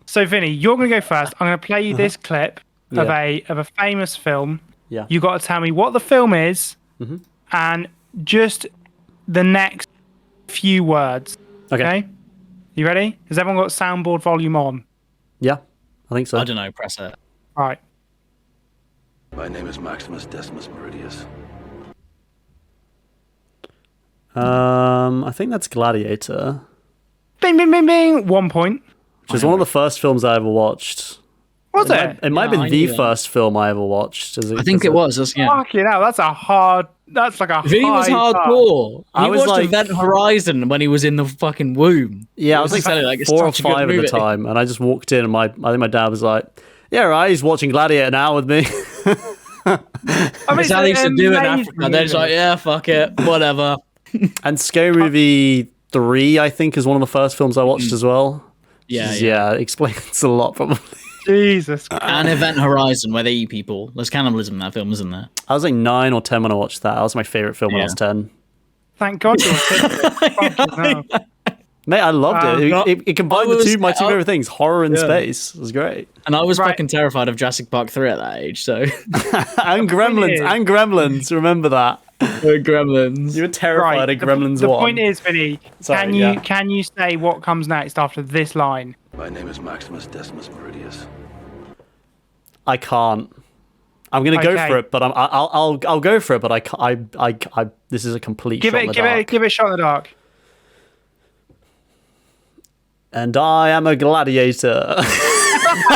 So Vinny, you're going to go first. I'm going to play you this clip of a famous film. Yeah. You got to tell me what the film is and just the next few words. Okay? You ready? Has everyone got soundboard volume on? Yeah, I think so. I don't know. Press it. All right. My name is Maximus Decimus Meridius. I think that's Gladiator. Bing, bing, bing, bing. 1 point. Which is one of the first films I ever watched. Was it? It might have been the first film I ever watched. I think it was. Fucking hell, that's like a He was hardcore. I He was watched like- Event Horizon when he was in the fucking womb. Yeah, I was like it's 4 or such a good 5 at the movie. time, and I just walked in, and I think my dad was like, "Yeah, right, he's watching Gladiator now with me." I mean, That's how they used to do it in amazing Africa. They're just like, yeah, fuck it, whatever. And Scary Movie 3, I think, is one of the first films I watched as well. Yeah. It explains a lot, probably. Jesus Christ. And Event Horizon, where they eat people. There's cannibalism in that film, isn't there? I was like 9 or 10 when I watched that. That was my favourite film when I was 10. Thank God you're a kid. Mate, I loved it. It combined my two favourite things, horror and space. It was great. And I was fucking terrified of Jurassic Park 3 at that age, so... and Gremlins, remember that. Gremlins. You were terrified of Gremlins 1. The point is, Vinny, can you say what comes next after this line? My name is Maximus Decimus Meridius. I can't. I'm gonna go for it, but I'll go for it. But I this is a complete shot in the dark. Give it a shot in the dark. And I am a gladiator.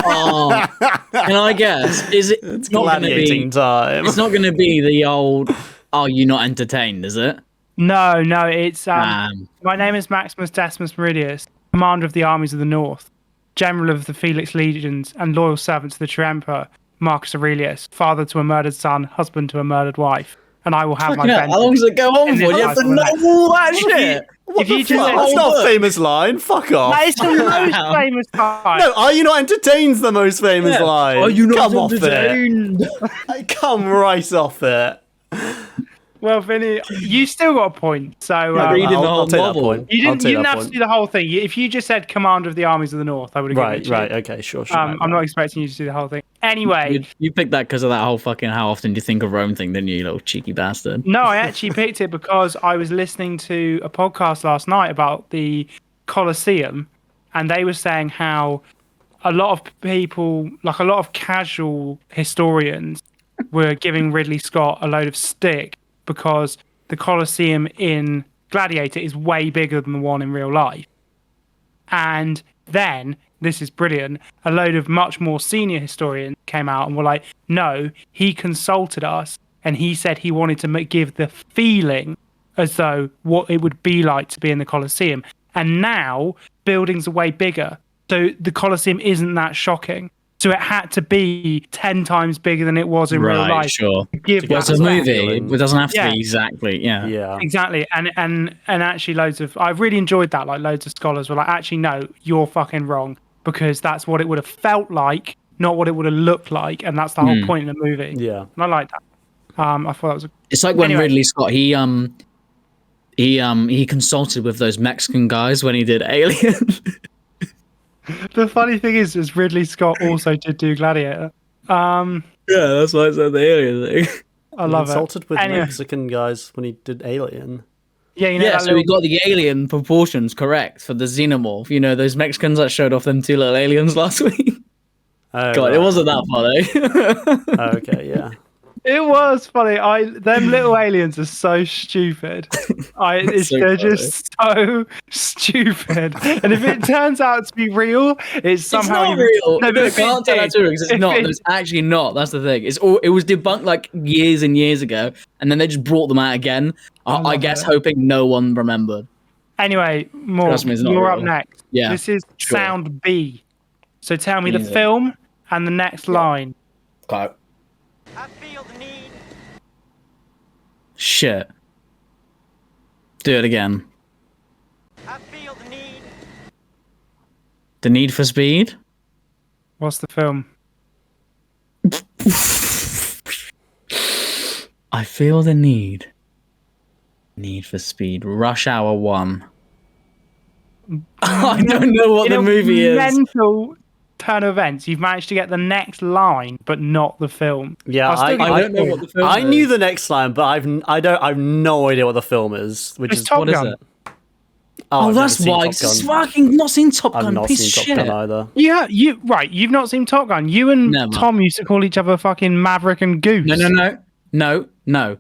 Oh, can I guess? It's gladiating time. It's not going to be the old. Are you not entertained? Is it? No, it's Um, my name is Maximus Decimus Meridius, commander of the armies of the North, general of the Felix legions, and loyal servant to the true emperor, Marcus Aurelius, father to a murdered son, husband to a murdered wife, and I will have my fucking hell, how long vengeance. does it go on in for? this You have life to or the know next. all that If you- shit. If you just That's whole not a book. famous line. Fuck off. that is the most famous line. No, Are You Not Entertained's the most famous line. Are you not Come off it. entertained? Come right off it. Well, Vinny, you still got a point. So reading the I'll whole take that novel. point. you I'll didn't. take You didn't that have to point. do the whole thing. If you just said commander of the armies of the North, I would have given it Right, to you. okay, sure. I'm not expecting you to do the whole thing. Anyway, You picked that because of that whole fucking how often do you think of Rome thing, didn't you, you little cheeky bastard? no, I actually picked it because I was listening to a podcast last night about the Colosseum, and they were saying how a lot of people, like a lot of casual historians, were giving Ridley Scott a load of stick because the Colosseum in Gladiator is way bigger than the one in real life. And then, this is brilliant, a load of much more senior historians came out and were like, no, he consulted us and he said he wanted to give the feeling as though what it would be like to be in the Colosseum. And now buildings are way bigger. So the Colosseum isn't that shocking. So it had to be 10 times bigger than it was in real life. Sure. To give Well, it's that a effect. movie. It doesn't have to Yeah. be exactly. Yeah. Yeah. Exactly, and actually, I really enjoyed that. Like, loads of scholars were like, actually, no, you're fucking wrong because that's what it would have felt like, not what it would have looked like, and that's the whole point in the movie. Yeah. And I like that. I thought that was. It's like when Anyway. Ridley Scott he consulted with those Mexican guys when he did Alien. The funny thing is Ridley Scott also did do Gladiator. Yeah, that's why I said the Alien thing. I love Consulted it. with Anyway, Mexican guys when he did Alien. yeah, you know Yeah, that so little. we got the alien proportions correct for the xenomorph. You know, those Mexicans that showed off them two little aliens last week? Oh, God, right. it wasn't that funny. Oh, okay, yeah. It was funny. Them little aliens are so stupid. They're just so stupid. And if it turns out to be real, it's somehow it's not even- real. No, No, but it if can't it turn out did- to be real because it's if not. it- It's actually not. That's the thing. It was debunked like years and years ago, and then they just brought them out again. I love guess it. hoping no one remembered. Anyway, more. Trust me, it's not You're up real. next. Yeah, This is sure. sound B. So tell me the Easy. film and the next line. Okay. I feel the need. Shit. Do it again. I feel the need. The Need for Speed. What's the film? I feel the need. Need for Speed. Rush Hour 1. I don't know what the In a movie is. mental turn of events, you've managed to get the next line, but not the film. Yeah, I'll still give you I the don't know film. what the film I is. knew the next line, but I've no idea what the film is. Which It's is Top What is Gun. it? Oh, Oh, I've that's never why. seen Top Gun. Fucking not seen Top I've Gun. not Piece seen of Top shit. Gun either. Yeah, you've not seen Top Gun. You and Never. Tom used to call each other fucking Maverick and Goose. No.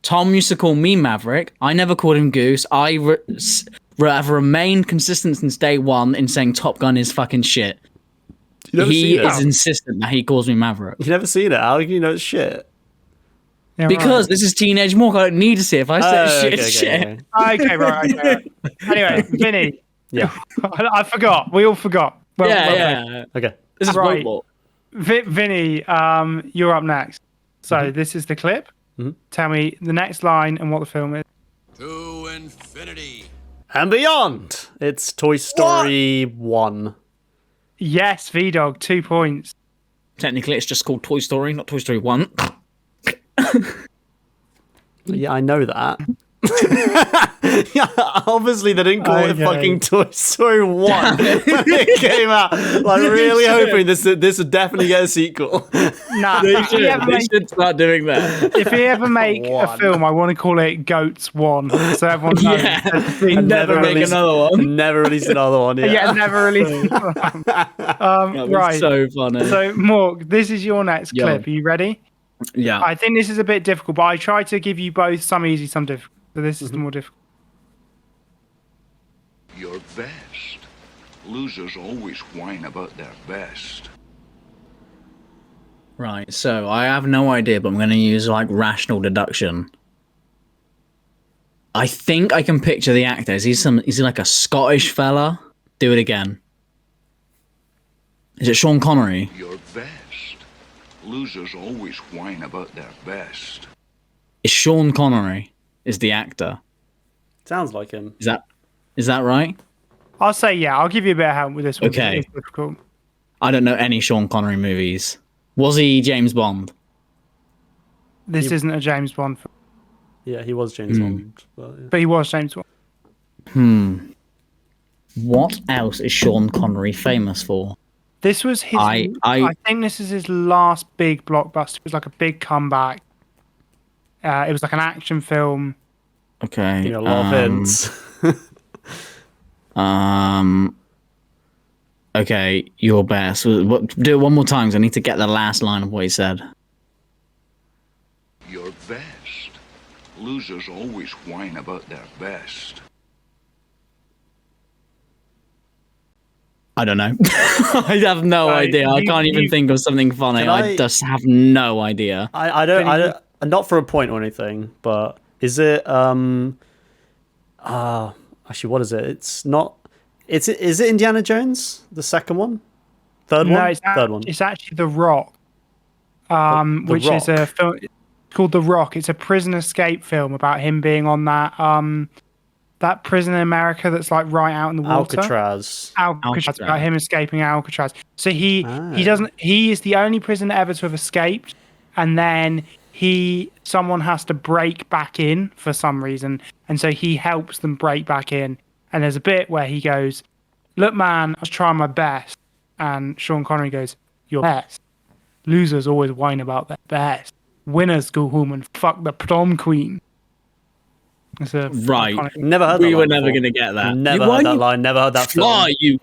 Tom used to call me Maverick. I never called him Goose. I have remained consistent since day one in saying Top Gun is fucking shit. You never He seen is it? insistent that he calls me Maverick. You never seen it? How do you know it's shit? Yeah, Because this is Teenage Mork, I don't need to see it. If I say Oh, shit, okay, it's shit. okay. Okay, right. Anyway, Vinny. Yeah. I forgot. We all forgot. Well, Yeah. Okay. This is Right. folklore. Vinny, you're up next. So this is the clip. Tell me the next line and what the film is. To infinity. And beyond. It's Toy Story 1. Yes, V-Dog, 2 points. Technically, it's just called Toy Story, not Toy Story 1. Yeah, I know that. Yeah, obviously they didn't call it Okay. fucking Toy Story 1 when it came out. Like, really hoping this would definitely get a sequel. Nah, They if he ever should, make, start doing that. if he ever make a One. film, I want to call it Goats 1. So everyone knows. Yeah. there's been And never make released- another one. Never released another one. Yeah. Yeah, never released. That was right. so funny. So, Morg, this is your next Yo. clip. Are you ready? yeah. I think this is a bit difficult, but I try to give you both some easy, some difficult. So this is the more difficult. Your best. Losers always whine about their best. Right, so I have no idea, but I'm going to use like rational deduction. I think I can picture the actor. Is he like a Scottish fella? Do it again. Is it Sean Connery? Your best. Losers always whine about their best. Is Sean Connery is the actor? Sounds like him. Is that right? I'll say yeah. I'll give you a bit of help with this one. Okay. It's difficult. I don't know any Sean Connery movies. Was he James Bond? This isn't a James Bond film, Yeah, he was James Bond. But, yeah. but he was James Bond. What else is Sean Connery famous for? This was his. I think this is his last big blockbuster. It was like a big comeback. It was like an action film. Okay. You know, a lot of hints. Okay, your best. Do it one more time, 'cause I need to get the last line of what he said. Your best. Losers always whine about their best. I don't know. I have no idea. I can't even think of something funny. I just have no idea. I don't. Not for a point or anything, but is it? Actually, what is it? It's not. Is it Indiana Jones, the second one, third one? Third one. It's actually The Rock, which Rock. is a film called The Rock. It's a prison escape film about him being on that prison in America that's like right out in the water. Alcatraz. Alcatraz, about him escaping Alcatraz. So he is the only prisoner ever to have escaped, and then someone has to break back in for some reason, and so he helps them break back in. And there's a bit where he goes, "Look, man, I was trying my best," and Sean Connery goes, "Your best. Losers always whine about their best. Winners go home and fuck the prom queen." It's a Right. iconic- Never heard that. We were line never before. going to get that. Never heard that line. Never heard that film. Fly, you.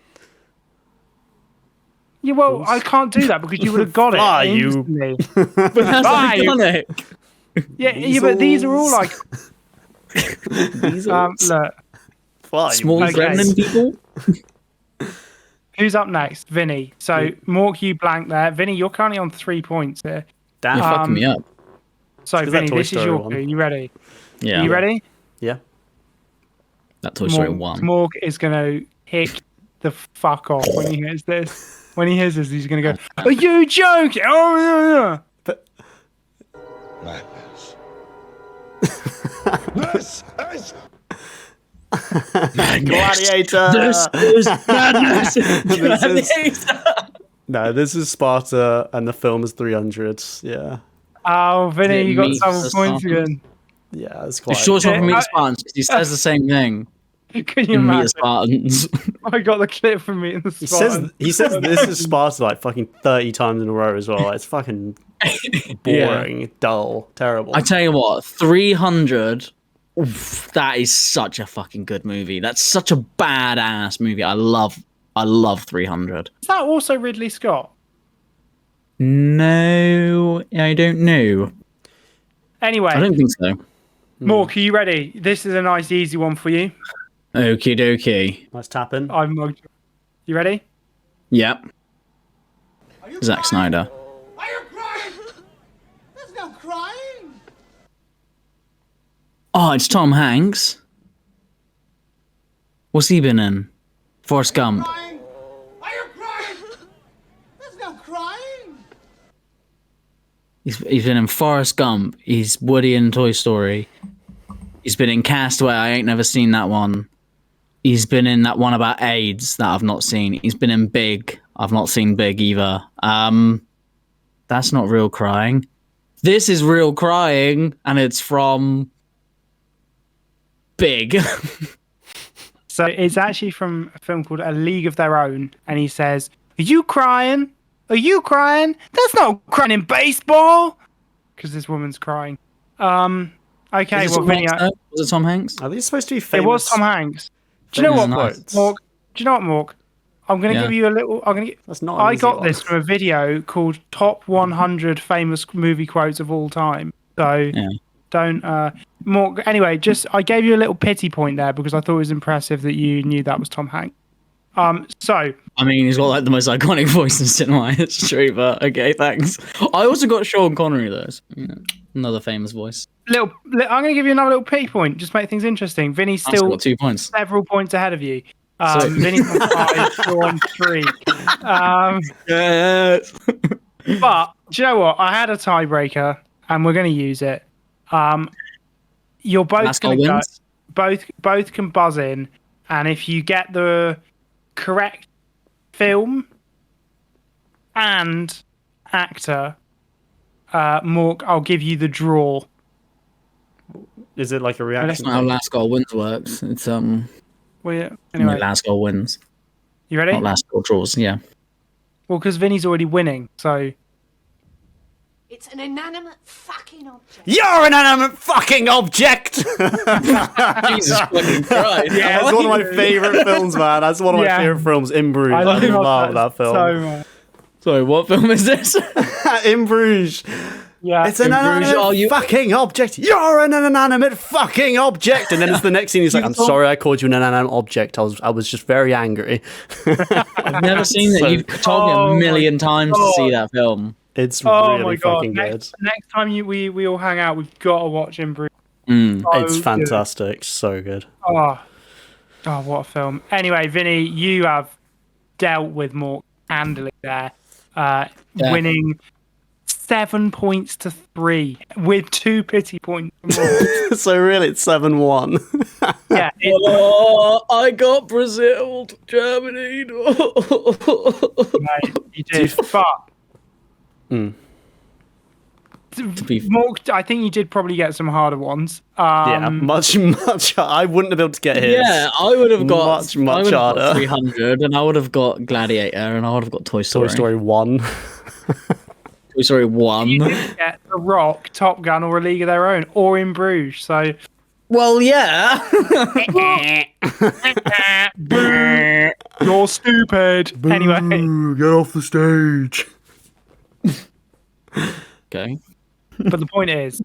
Yeah, well, I can't do that because you would have got it. Fly, you. instantly. But that's Fly, you. iconic. Yeah, but these are all like. Look, Fly, you. Small Okay. gremlin people. who's up next? Vinny. So, Mork, you blank there. Vinny, you're currently on 3 points here. Damn. You're fucking me up. So, 'cause that Vinny, Toy this is Story your one. clue. You ready? Yeah. You ready? Yeah. That Toy Story Mork, 1. Mork is going to kick the fuck off when he hears this. When he hears this, he's going to go, "Are you joking? Oh, yeah, yeah." Madness. This is Gladiator. This is madness. No, this is Sparta, and the film is 300. Yeah. Oh, Vinny, It you got meets double the points Spartans. again. Yeah, it's The quite. short one from Meet I- the Spartans, 'cause he says the same thing Can you in Meet the imagine? Spartans. I got the clip from me in the Spartans. He says this is Sparta like fucking 30 times in a row as well. It's fucking boring, dull, terrible. I tell you what, 300. Oof, that is such a fucking good movie. That's such a badass movie. I love 300. Is that also Ridley Scott? No, I don't know. Anyway, I don't think so. Mork, are you ready? This is a nice, easy one for you. Okie dokie. Nice tapping. I've mugged you. You ready? Yep. Zack Snyder. Are you crying? There's no crying. Oh, it's Tom Hanks. What's he been in? Forrest Gump. Crying? Are you crying? There's no crying. He's been in Forrest Gump. He's Woody in Toy Story. He's been in Castaway. I ain't never seen that one. He's been in that one about AIDS that I've not seen. He's been in Big. I've not seen Big either. That's not real crying. This is real crying, and it's from Big. So it's actually from a film called A League of Their Own, and he says, "Are you crying? Are you crying? There's no crying in baseball," because this woman's crying. Okay, Was it well, Tom Vinny, Hanks, though? Was it Tom Hanks? Are these supposed to be it famous? was Tom Hanks. Do you know what, Nice. Mork? Do you know what, Mork? I'm going to Yeah. give you a little. That's not an I easy got one. this from a video called "Top 100 Famous Movie Quotes of All Time." So Yeah. don't, Mork. Anyway, I gave you a little pity point there because I thought it was impressive that you knew that was Tom Hanks. So I mean, he's got like the most iconic voice in cinema history, but okay, thanks. I also got Sean Connery though. So, another famous voice. I'm going to give you another little pity point. Just make things interesting. Vinny's I've still got 2 points. several points ahead of you. So- Vinny's on 5, you're on 3. Yes. But do you know what? I had a tiebreaker, and we're going to use it. You're both Last goal going to go. wins? Both can buzz in, and if you get the correct film and actor, Mork, I'll give you the draw. Is it like a That's reaction? not how last goal wins works. It's Anyway, last goal wins, you ready? not last goal draws. Yeah. Well, because Vinny's already winning, so It's an inanimate fucking object. You're an inanimate fucking object! Jesus fucking Christ. Yeah, That's one of my favorite films, man. That's one of my Yeah. favorite films. In Bruges. I love love that film. so much. Sorry, what film is this? In Bruges. Yeah, It's an inanimate fucking object. You're an inanimate fucking object. And then it's the next scene. He's like, "I'm sorry, I called you an inanimate object. I was just very angry." I've never seen that. So- You've told me a million times to see that film. It's Oh really my god! fucking good. Next time we all hang out, we've got to watch In Bruges. It's good. fantastic. So good. Oh, what a film! Anyway, Vinny, you have dealt with more handily there, winning 7 points to 3 with 2 pity points more. So really, it's 7-1. Yeah, I got Brazil, Germany. mate, you did. But Mork, I think you did probably get some harder ones. Yeah, much. I wouldn't have been able to get his. Yeah, I would have got much I would have got harder. 300, and I would have got Gladiator, and I would have got Toy Story. Toy Story 1. Toy Story 1. You didn't get The Rock, Top Gun, or A League of Their Own, or In Bruges. So Well, yeah. you're stupid. Anyway, Get off the stage. Okay. but the point is,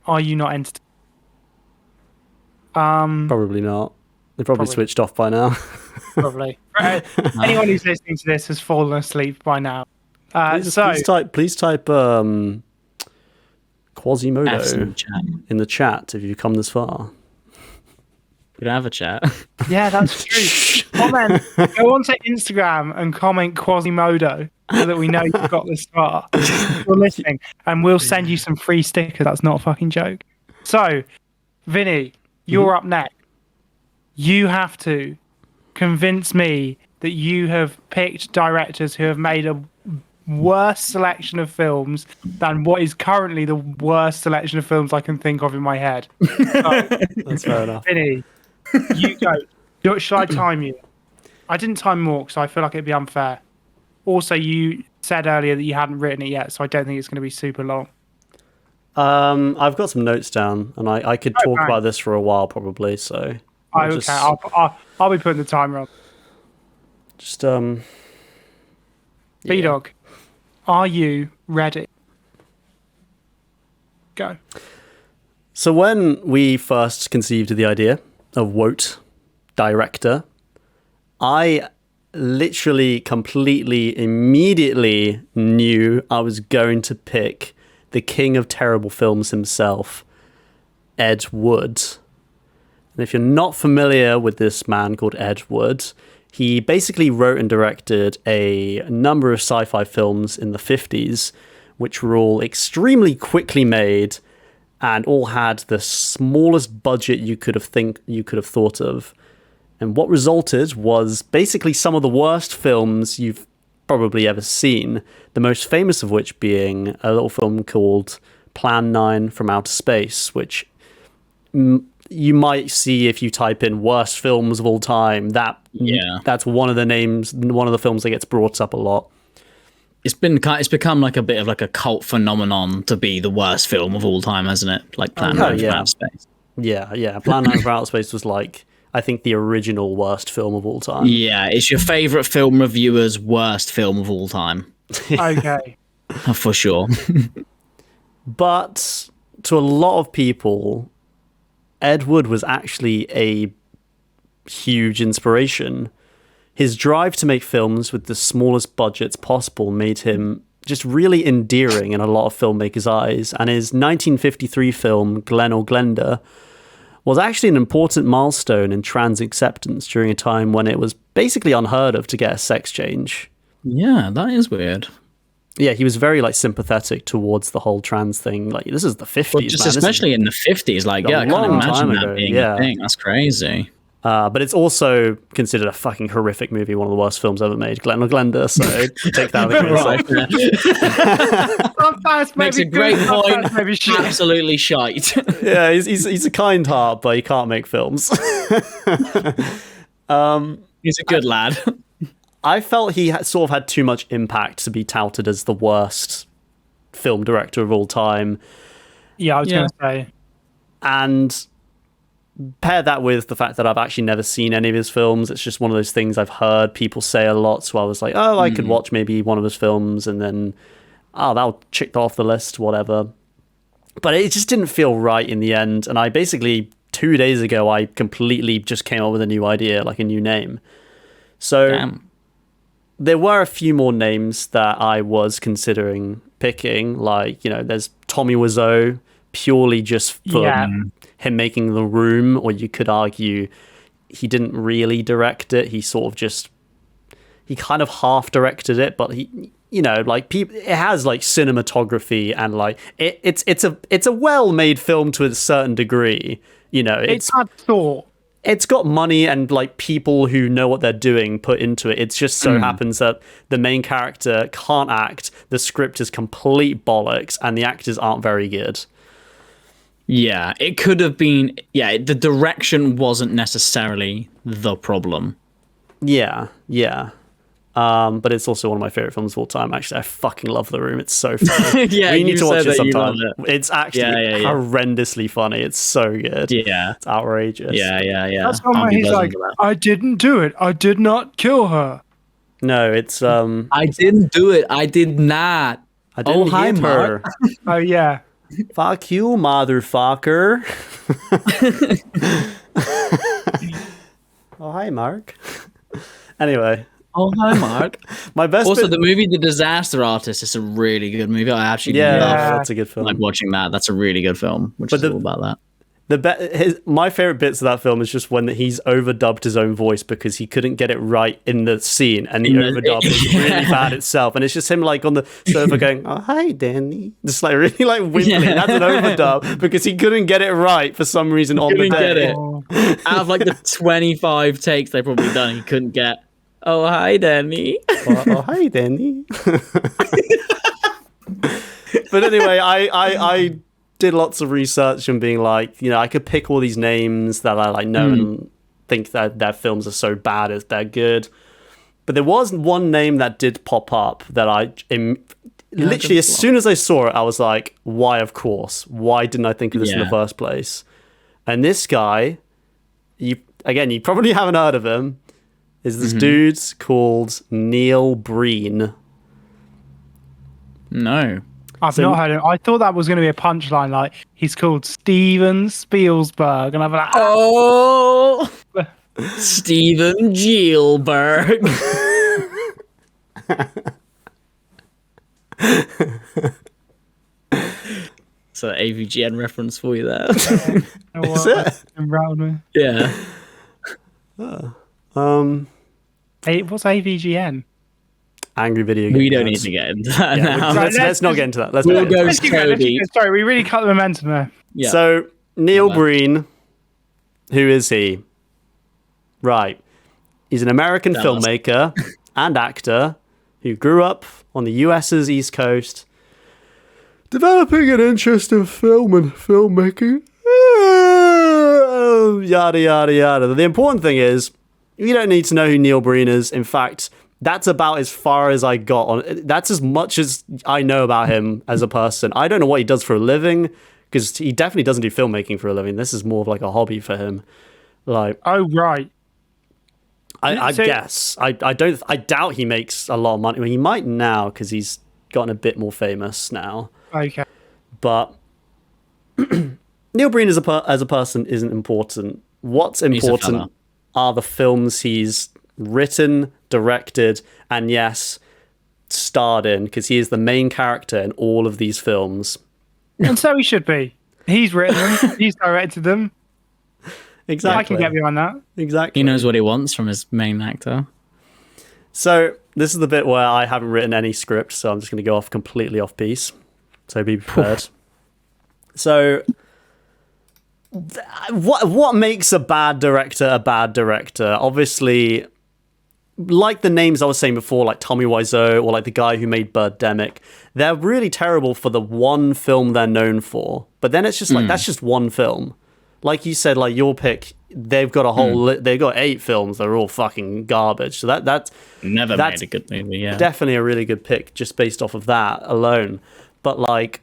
are you not entertained? Probably not. They probably switched off by now. Probably. Right. Anyone who's listening to this has fallen asleep by now. Please type Quasimodo F's in the chat. in the chat if you've come this far. We don't have a chat. Yeah, that's true. Comment. Go onto Instagram and comment Quasimodo so that we know you've got this far. You're listening, and we'll send you some free stickers. That's not a fucking joke. So, Vinny, you're up next. You have to convince me that you have picked directors who have made a worse selection of films than what is currently the worst selection of films I can think of in my head. That's fair enough. Vinny, you go. Shall I time you? I didn't time Mork, so I feel like it'd be unfair. Also, you said earlier that you hadn't written it yet, so I don't think it's going to be super long. I've got some notes down, and I could talk right. about this for a while probably. So Okay, I'll be putting the timer on. B-Dog, are you ready? Go. So when we first conceived of the idea of Wout, director, I literally completely immediately knew I was going to pick the king of terrible films himself, Ed Wood. And if you're not familiar with this man called Ed Wood, he basically wrote and directed a number of sci-fi films in the 50s, which were all extremely quickly made and all had the smallest budget you could have thought of. And what resulted was basically some of the worst films you've probably ever seen, the most famous of which being a little film called Plan 9 from Outer Space, which you might see if you type in worst films of all time. That's one of the names, one of the films that gets brought up a lot. It's become like a bit of like a cult phenomenon to be the worst film of all time, hasn't it? Like Plan 9 from Outer Space. Yeah. Plan 9 from Outer Space was like, I think, the original worst film of all time. Yeah, it's your favourite film reviewer's worst film of all time. Okay. For sure. But to a lot of people, Ed Wood was actually a huge inspiration. His drive to make films with the smallest budgets possible made him just really endearing in a lot of filmmakers' eyes. And his 1953 film, Glen or Glenda, was actually an important milestone in trans acceptance during a time when it was basically unheard of to get a sex change. Yeah, that is weird. Yeah, he was very like sympathetic towards the whole trans thing. Like, this is the 50s, Well, just man. especially in the 50s. Like, a yeah, I can't long imagine time that ago, being yeah. a thing. That's crazy. But it's also considered a fucking horrific movie, one of the worst films ever made, Glen or Glenda, so take that with a grain of salt. Sometimes Makes a maybe great good, point. sometimes maybe shit. Absolutely shite. Yeah, he's a kind heart, but he can't make films. He's a good lad. I felt he sort of had too much impact to be touted as the worst film director of all time. Yeah, I was Yeah. going to say. And pair that with the fact that I've actually never seen any of his films. It's just one of those things I've heard people say a lot. So I was like, oh, I could watch maybe one of his films and then, oh, that'll check off the list, whatever. But it just didn't feel right in the end. And I basically, 2 days ago, I completely just came up with a new idea, like a new name. So Damn. there were a few more names that I was considering picking. Like, you know, there's Tommy Wiseau, purely just for him making The Room, or you could argue he didn't really direct it. He sort of just, he kind of half directed it, but he, you know, like people, it has like cinematography and like it's a well-made film to a certain degree. You know, It's had thought. it's got money and like people who know what they're doing put into it. It just so happens that the main character can't act, the script is complete bollocks, and the actors aren't very good. Yeah, it could have been. Yeah, the direction wasn't necessarily the problem. Yeah. But it's also one of my favorite films of all time. Actually, I fucking love The Room. It's so funny. Yeah, we need you to watch said it that you sometime. loved It's actually Yeah. horrendously funny. It's so good. Yeah, It's outrageous. yeah. That's one I'll where be he's buzzing like, for that. I didn't do it. I did not kill her. No, it's I didn't do it. I did not. I didn't hi, hit her. Oh, yeah. Fuck you, motherfucker. Oh, hi, Mark. Anyway, Oh, hi, Mark. my best Also, bit- the movie The Disaster Artist is a really good movie. I actually yeah, love that's a good film. like watching that. That's a really good film, which is all about that. My favorite bits of that film is just when he's overdubbed his own voice because he couldn't get it right in the scene, and the overdub is really bad itself, and it's just him like on the sofa going, "Oh, hi, Danny," just like really like wimpling. Yeah. That's an overdub because he couldn't get it right for some reason on the Couldn't day. get it. Out of like the 25 takes they've probably done, he couldn't get. Oh, hi, Danny. Oh, hi, Danny. But anyway, I did lots of research and being like, you know, I could pick all these names that I like know and think that their films are so bad as they're good. But there was one name that did pop up that literally as soon as I saw it, I was like, why, of course? Why didn't I think of this in the Yeah. first place? And this guy, you probably haven't heard of him, is this dude called Neil Breen. No. I've not heard it. I thought that was going to be a punchline, like, he's called Steven Spielberg. And I'm like, Oh, Steven Spielberg. So AVGN reference for you there. Is it? Around me. Yeah. Hey, what's AVGN? Angry video game. We don't need nerds. to get into that Yeah, now. let's not get into that. Let's We'll not get into go that. Let's keep going, let's keep Cody. going. Sorry, we really cut the momentum there. Yeah. So, Neil Yeah. Breen, who is he? Right. He's an American Tell us. filmmaker and actor who grew up on the US's East Coast, developing an interest in film and filmmaking. Yada, yada, yada. The important thing is, you don't need to know who Neil Breen is. In fact, that's about as far as I got on. That's as much as I know about him as a person. I don't know what he does for a living, because he definitely doesn't do filmmaking for a living. This is more of like a hobby for him. Like, Oh, right. I So- guess I doubt he makes a lot of money. Well, he might now because he's gotten a bit more famous now. Okay. But Neil Breen as a person isn't important. What's a important fella. are the films he's written, directed, and yes, starred in, because he is the main character in all of these films. And so he should be. He's written them. He's directed them. Exactly. I can get behind that. Exactly. He knows what he wants from his main actor. So this is the bit where I haven't written any script, so I'm just going to go off completely off piece. So be prepared. So what makes a bad director a bad director? Obviously, like the names I was saying before, like Tommy Wiseau or like the guy who made Birdemic, they're really terrible for the one film they're known for. But then it's just like, that's just one film. Like you said, like your pick, they've got a whole, they've got 8 films that are all fucking garbage. So that's Never made a good movie, yeah. definitely a really good pick just based off of that alone. But like,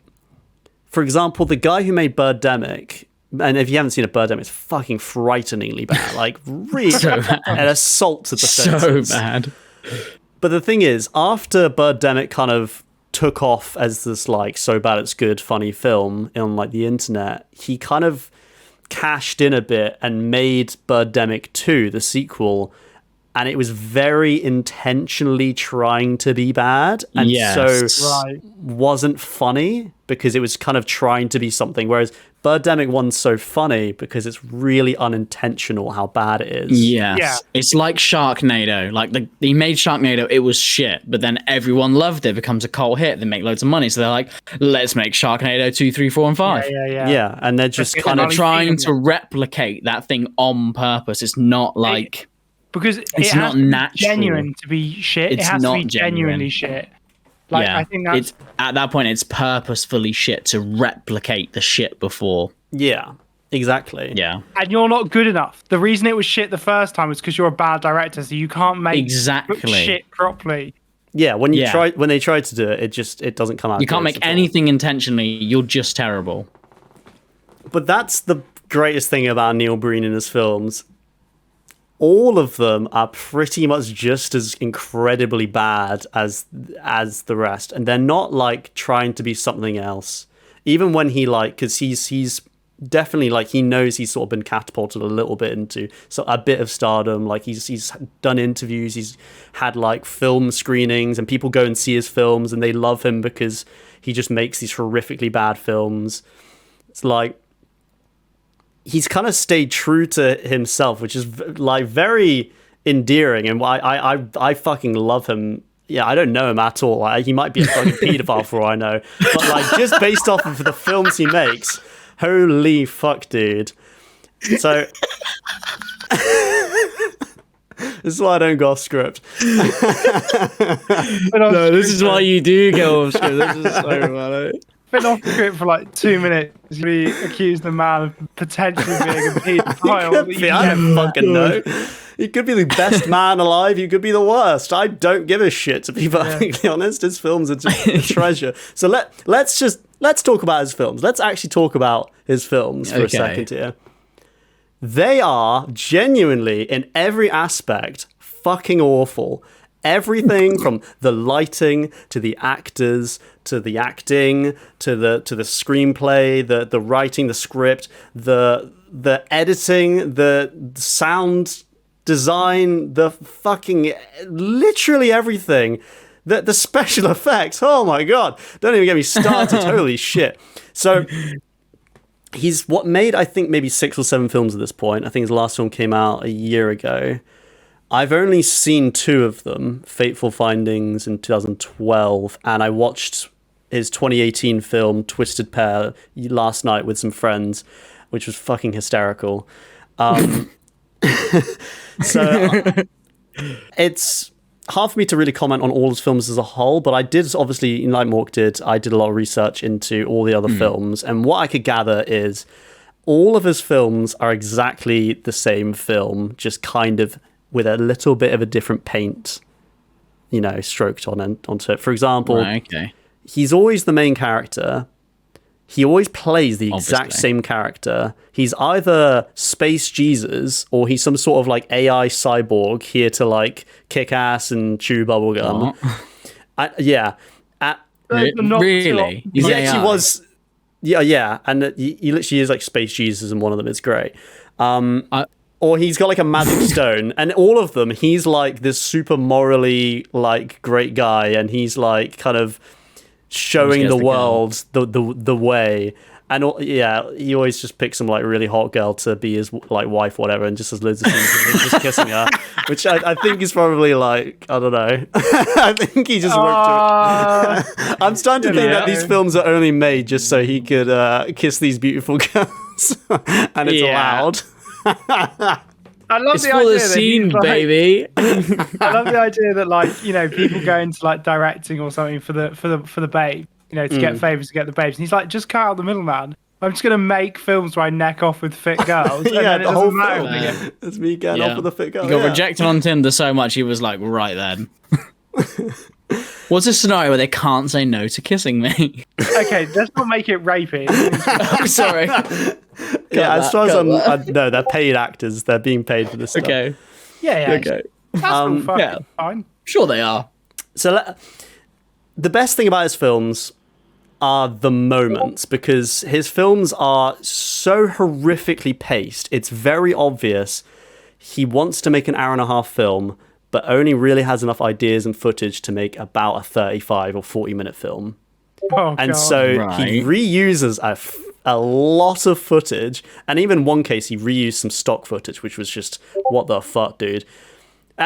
for example, the guy who made Birdemic, and if you haven't seen a Birdemic, it's fucking frighteningly bad. Like, really an assault to the senses. So bad. But the thing is, after Birdemic kind of took off as this like so bad it's good funny film on like the internet, he kind of cashed in a bit and made Birdemic 2, the sequel, and it was very intentionally trying to be bad, and so wasn't funny because it was kind of trying to be something, whereas Birdemic 1's so funny because it's really unintentional how bad it is. Yes. Yeah. It's like Sharknado. Like he made Sharknado, it was shit, but then everyone loved it. It becomes a cult hit. They make loads of money. So they're like, let's make Sharknado 2, 3, 4, and 5. Yeah, and they're just kind of trying to replicate that thing on purpose. It's not like... Because it's not natural. Genuine to be shit. It's it has not to be genuinely shit. Like, yeah, I think that's... it's at that point it's purposefully shit to replicate the shit before. Yeah, exactly. Yeah. And you're not good enough. The reason it was shit the first time was because you're a bad director, so you can't make shit properly. Yeah, when they tried to do it, it doesn't come out. You can't make anything intentionally. You're just terrible. But that's the greatest thing about Neil Breen in his films. All of them are pretty much just as incredibly bad as the rest, and they're not like trying to be something else. Even when he like, because he's definitely like, he knows he's sort of been catapulted a little bit into a bit of stardom. Like he's done interviews, he's had like film screenings, and people go and see his films and they love him because he just makes these horrifically bad films. It's like, he's kind of stayed true to himself, which is like very endearing, and I fucking love him. Yeah, I don't know him at all. He might be a fucking paedophile for all I know, but like just based off of the films he makes, holy fuck, dude. So this is why I don't go off script. No, this is why you do go off script. This is so funny. Been off script for like 2 minutes. He's going to be accused the man of potentially being a paedophile. I don't fucking know. He could be the best man alive. He could be the worst. I don't give a shit, to be perfectly honest. His films are just a treasure. So let's talk about his films. Let's actually talk about his films for a second here. They are genuinely, in every aspect, fucking awful. Everything from the lighting to the actors to the acting to the screenplay, the writing, the script, the editing, the sound design, the fucking literally everything. The special effects. Oh my god! Don't even get me started. Holy shit! So he's made I think maybe 6 or 7 films at this point. I think his last film came out a year ago. I've only seen 2 of them, Fateful Findings in 2012, and I watched his 2018 film, Twisted Pair, last night with some friends, which was fucking hysterical. So it's hard for me to really comment on all his films as a whole, but I did, obviously, like Mork did, I did a lot of research into all the other films, and what I could gather is all of his films are exactly the same film, just kind of with a little bit of a different paint, stroked onto it. For example, he's always the main character. He always plays the exact same character. He's either Space Jesus or he's some sort of like AI cyborg here to like kick ass and chew bubblegum. Really? He actually was. Yeah, and he literally is like Space Jesus in one of them. It's great. or he's got like a magic stone, and all of them, he's like this super morally like great guy, and he's like kind of showing the world the way. And yeah, he always just picks some like really hot girl to be his like wife, whatever, and just has loads of scenes of him just kissing her, which I think is probably like, I don't know. I think he just worked it. I'm starting to think that these films are only made just so he could kiss these beautiful girls, and it's allowed. I love It's the for idea the that scene, he's, like, baby. I love the idea that like, you know, people go into like directing or something for the babe, you know, to get favors to get the babes. And he's like, just cut out the middleman. I'm just gonna make films where I neck off with fit girls. And then it the whole doesn't matter film. if they get- It's me getting off with a fit girl. He got rejected on Tinder so much, he was like, right then. What's a scenario where they can't say no to kissing me? Okay, let's not make it rapey. I'm sorry. Yeah, as far as no, they're paid actors. They're being paid for this stuff. Okay. Yeah. Okay. That's all fucking yeah. fine. Sure they are. So the best thing about his films are the moments, because his films are so horrifically paced. It's very obvious he wants to make an hour and a half film, but only really has enough ideas and footage to make about a 35 or 40-minute film. Oh, And God. so Right. he reuses a lot of footage, and even in one case he reused some stock footage, which was just, what the fuck, dude.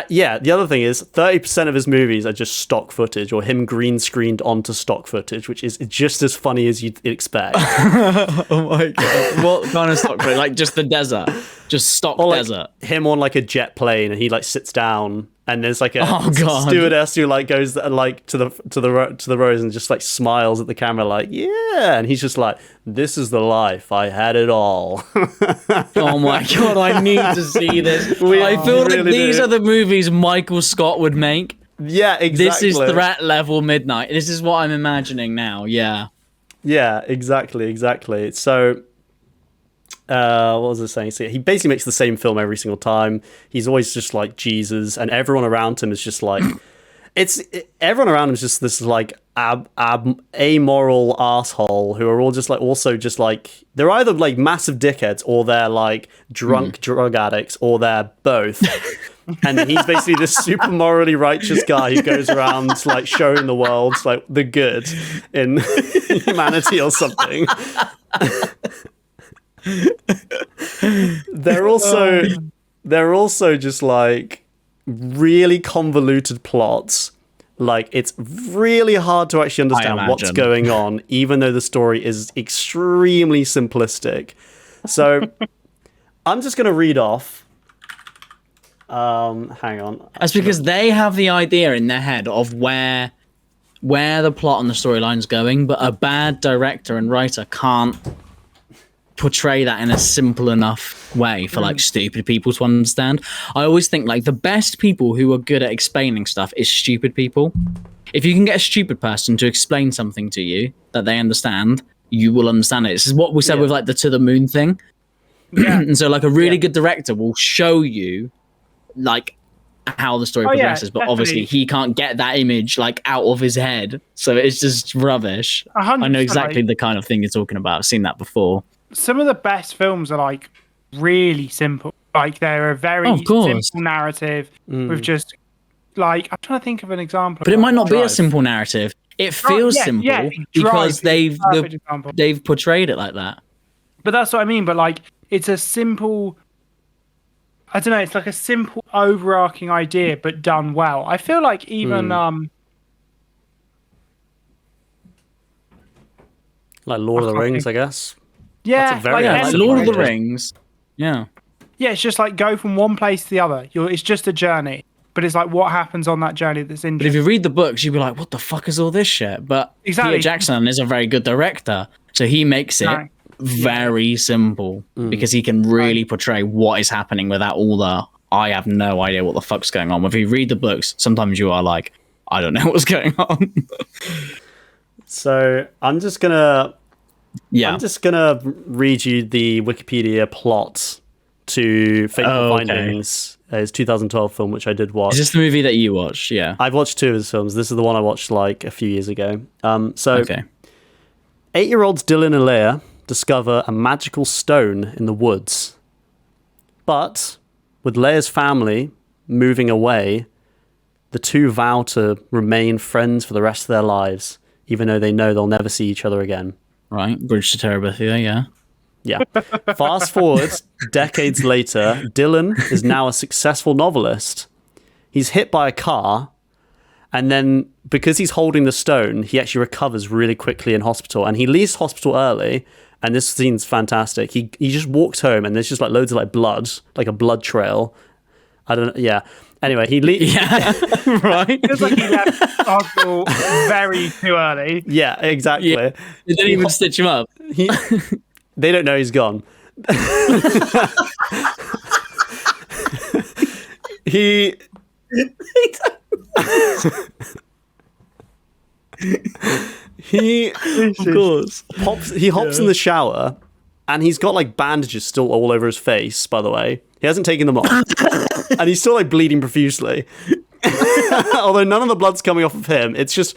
Yeah, the other thing is 30% of his movies are just stock footage, or him green screened onto stock footage, which is just as funny as you'd expect. Oh my god. What kind of stock footage? Like just the desert? Just stock Or like desert? him on like a jet plane, and he like sits down, and there's like a Oh, God. stewardess who like goes like to the rows and just like smiles at the camera like, yeah, and he's just like, this is the life, I had it all. Oh my god, I need to see this. I feel like really these do. are the movies Michael Scott would make. Yeah, exactly. This is Threat Level Midnight. This is what I'm imagining now, yeah. Yeah, exactly. So, what was I saying? So he basically makes the same film every single time. He's always just like Jesus, and everyone around him is just like, everyone around him is just this like amoral asshole who are all just like, also just like, they're either like massive dickheads, or they're like drunk drug addicts, or they're both. And he's basically this super morally righteous guy who goes around like showing the world like the good in humanity or something. They're also just like really convoluted plots. Like, it's really hard to actually understand what's going on, even though the story is extremely simplistic. So I'm just going to read off. Hang on. That's because they have the idea in their head of where the plot and the storyline's going, but a bad director and writer can't portray that in a simple enough way for like stupid people to understand. I always think like the best people who are good at explaining stuff is stupid people. If you can get a stupid person to explain something to you that they understand, you will understand it. This is what we said with like the To the Moon thing. And so like a really good director will show you like how the story progresses, but obviously he can't get that image like out of his head, so it's just rubbish. 100%, I know exactly the kind of thing you're talking about. I've seen that before. Some of the best films are like really simple. Like they're a very simple narrative with just like, I'm trying to think of an example. But it might not be a simple narrative. It feels simple because they've portrayed it like that. But that's what I mean. But like, it's a simple, I don't know, it's like a simple overarching idea, but done well. I feel like even like Lord of the Rings, I guess. Yeah, That's a very like Lord of the Rings. Yeah. Yeah, it's just like go from one place to the other. It's just a journey, but it's like what happens on that journey that's interesting. But if you read the books, you'd be like, what the fuck is all this shit? But Exactly. Peter Jackson is a very good director, so he makes it very simple because he can really portray what is happening without all the, I have no idea what the fuck's going on. If you read the books, sometimes you are like, I don't know what's going on. So I'm just gonna read you the Wikipedia plot to Fateful Findings, his 2012 film, which I did watch. Is this the movie that you watched? Yeah. I've watched two of his films. This is the one I watched like a few years ago. 8-year-olds Dylan and Leia discover a magical stone in the woods. But with Leia's family moving away, the two vow to remain friends for the rest of their lives, even though they know they'll never see each other again. Right, bridge to Terabithia, yeah. Yeah. Fast forward decades later, Dylan is now a successful novelist. He's hit by a car, and then because he's holding the stone, he actually recovers really quickly in hospital, and he leaves hospital early. And this scene's fantastic. He just walks home, and there's just like loads of like blood, like a blood trail. I don't know. Yeah. Anyway, he leaves. Yeah, right. It's like he left hospital very too early. Yeah, exactly. Yeah. They didn't even stitch him up. They don't know he's gone. he of course hops in the shower, and he's got like bandages still all over his face, by the way. He hasn't taken them off. And he's still like bleeding profusely. Although none of the blood's coming off of him, it's just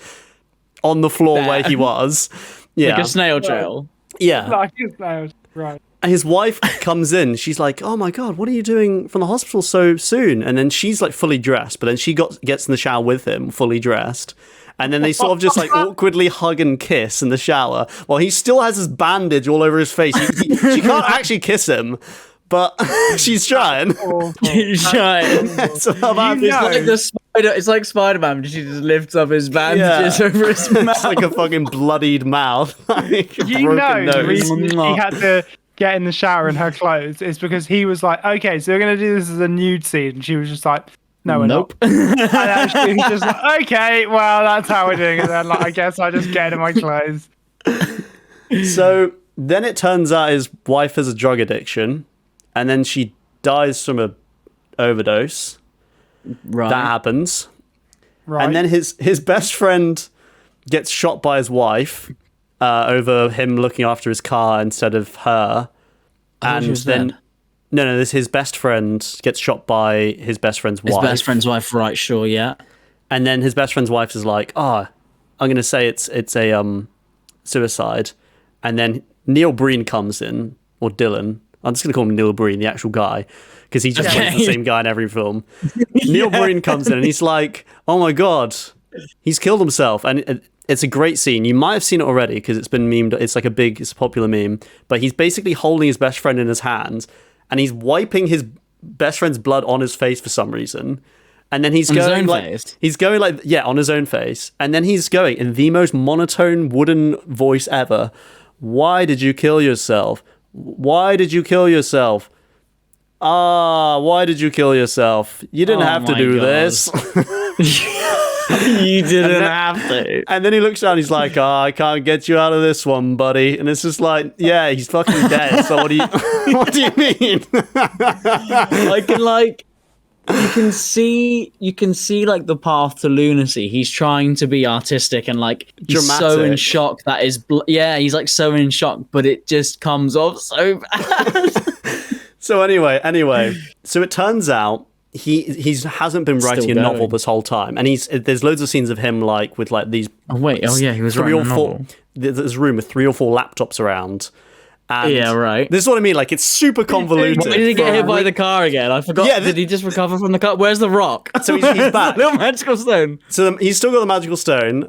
on the floor where he was. Yeah. Like a snail trail. Yeah. Like his nails, right. And his wife comes in. She's like, "Oh my god, what are you doing from the hospital so soon?" And then she's like fully dressed, but then she gets in the shower with him, fully dressed. And then they sort of just like awkwardly hug and kiss in the shower while he still has his bandage all over his face. She can't actually kiss him, but she's trying. He's trying. So how about It's like the spider. It's like Spider-Man. She just lifts up his bandages over his mouth. It's like a fucking bloodied mouth. Like a You broken know, the nose. reason he had to get in the shower in her clothes is because he was like, okay, so we're going to do this as a nude scene. And she was just like, no, we're Nope. not. And actually, he's just like, okay, well, that's how we're doing it then. Like, I guess I just get in my clothes. So then it turns out his wife has a drug addiction, and then she dies from a overdose. Right. That happens. Right. And then his best friend gets shot by his wife over him looking after his car instead of her. thought she And was then dead. no, his best friend gets shot by his best friend's His wife. best friend's wife, right? Sure, yeah. And then his best friend's wife is like, I'm going to say it's a suicide. And then Neil Breen comes in, or Dylan. I'm just going to call him Neil Breen, the actual guy, because he just plays the same guy in every film. Neil Breen comes in and he's like, oh my God, he's killed himself. And it's a great scene. You might have seen it already because it's been memed. It's a popular meme. But he's basically holding his best friend in his hands and he's wiping his best friend's blood on his face for some reason. And then he's going like, on his own face. And then he's going in the most monotone wooden voice ever. Why did you kill yourself? Why did you kill yourself? Why did you kill yourself? You didn't have to do this. You didn't have to. And then he looks down, he's like, I can't get you out of this one, buddy. And it's just like, yeah, he's fucking dead. So what do you mean? You can see like the path to lunacy. He's trying to be artistic and like he's so in Dramatic. shock that he's like so in shock, but it just comes off so bad. So anyway, so it turns out he hasn't been writing a Still novel going. this whole time, and there's loads of scenes of him like with like these. Oh wait, he was three writing or a four. novel. There's a room with 3 or 4 laptops around. And Yeah, right. This is what I mean. Like it's super convoluted. Why did he get hit by the car again? I forgot. Yeah, did he just recover from the car? Where's the rock? So he's back. Little magical stone. So he's still got the magical stone,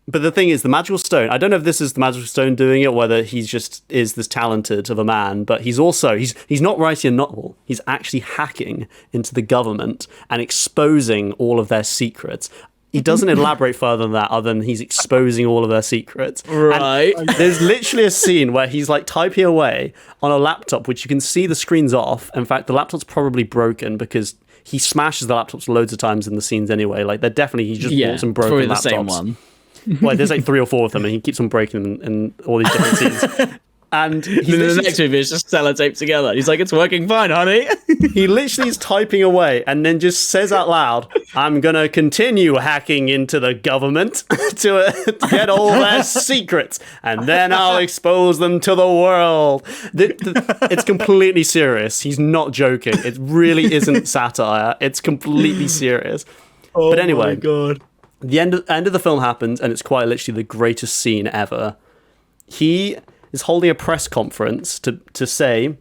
but the thing is, the magical stone. I don't know if this is the magical stone doing it, whether he's just is this talented of a man. But he's also he's not writing a novel. He's actually hacking into the government and exposing all of their secrets. He doesn't elaborate further than that, other than he's exposing all of their secrets. Right. And there's literally a scene where he's like typing away on a laptop, which you can see the screen's off. In fact, the laptop's probably broken because he smashes the laptops loads of times in the scenes anyway. Like they're definitely, he just bought some broken probably laptops. the same one. Well, there's like 3 or 4 of them, and he keeps on breaking them in all these different scenes. And And then the next movie is just sellotape together. He's like, it's working fine, honey. he literally is typing away and then just says out loud, I'm going to continue hacking into the government to get all their secrets, and then I'll expose them to the world. It's completely serious. He's not joking. It really isn't satire. It's completely serious. But anyway, my God. the end of the film happens, and it's quite literally the greatest scene ever. He is holding a press conference to say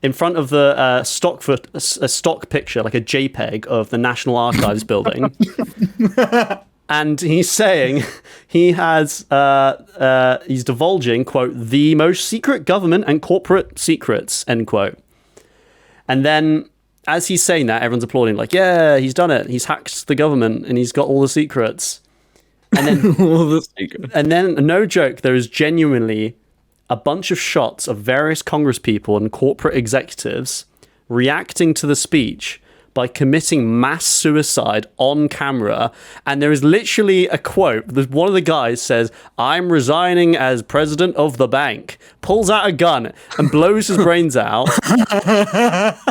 in front of the stock picture, like a JPEG of the National Archives building. And he's saying he's divulging, quote, the most secret government and corporate secrets, end quote. And then as he's saying that, everyone's applauding, like, yeah, he's done it. He's hacked the government and he's got all the secrets. And then, All the secrets. and then, no joke, there is genuinely a bunch of shots of various Congress people and corporate executives reacting to the speech by committing mass suicide on camera. And there is literally a quote. One of the guys says, "I'm resigning as president of the bank," pulls out a gun and blows his brains out.